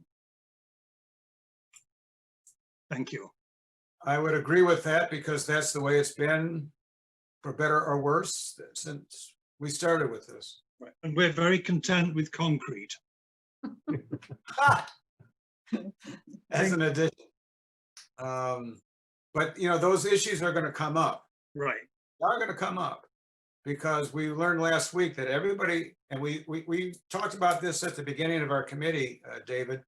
Thank you.
I would agree with that because that's the way it's been, for better or worse, since we started with this.
Right. And we're very content with concrete.
As an addition. But you know, those issues are going to come up.
Right.
Are going to come up because we learned last week that everybody, and we talked about this at the beginning of our committee, David,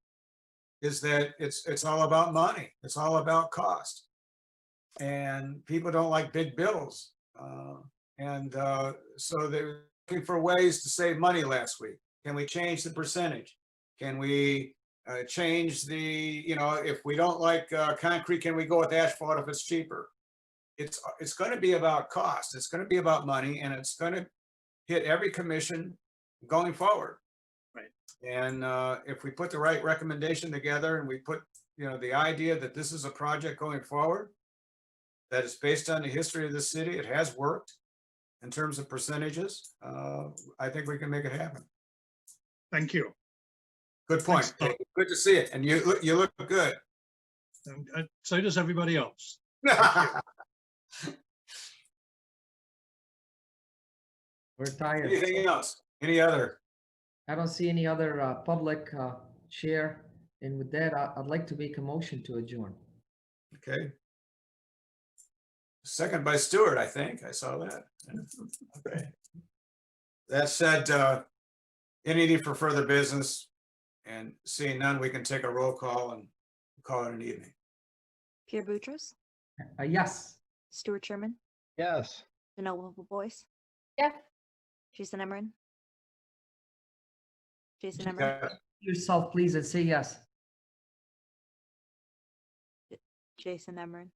is that it's all about money. It's all about cost. And people don't like big bills. So they're looking for ways to save money last week. Can we change the percentage? Can we change the, you know, if we don't like concrete, can we go with asphalt if it's cheaper? It's going to be about cost. It's going to be about money, and it's going to hit every commission going forward.
Right.
And if we put the right recommendation together and we put, you know, the idea that this is a project going forward that is based on the history of the city, it has worked. in terms of percentages, I think we can make it happen.
Thank you.
Good point.
Thanks, Tom.
Good to see it. And you look good.
So does everybody else.
We're tired.
Anything else? Any other?
I don't see any other public share. And with that, I'd like to make a motion to adjourn.
Okay. Second by Stuart, I think. I saw that. Okay. That said, any need for further business? And seeing none, we can take a roll call and call it an evening.
Pierre Boutros,
Yes.
Stuart Sherman,
Yes.
Danilo Boyce,
Yes.
Jason Emmerich. Jason Emmerich,
Yeah.
Yourself, please, and say yes.
Jason Emmerich.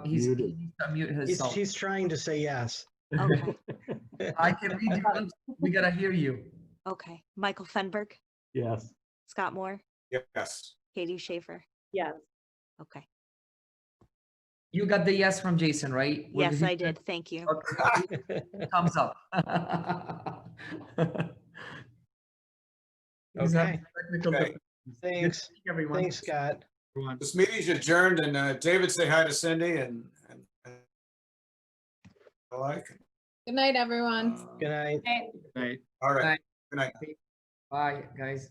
He's
Muted.
he needs to mute himself.
He's trying to say yes.
Okay,
I can read your lips. We gotta hear you.
okay. Michael Fenberg,
Yes.
Scott Moore,
Yes.
Katie Schaefer.
Yes.
Okay.
You got the yes from Jason, right? Was
Yes,
he-
I did. Thank you.
Okay. Thumbs up. He's having technical
Okay.
difficulties.
Thanks.
Good, everyone.
Thanks, Scott.
This meeting's adjourned, and David, say hi to Cindy and I like.
Good night, everyone.
Good night.
All right.
Night.
Good night.
Bye, guys.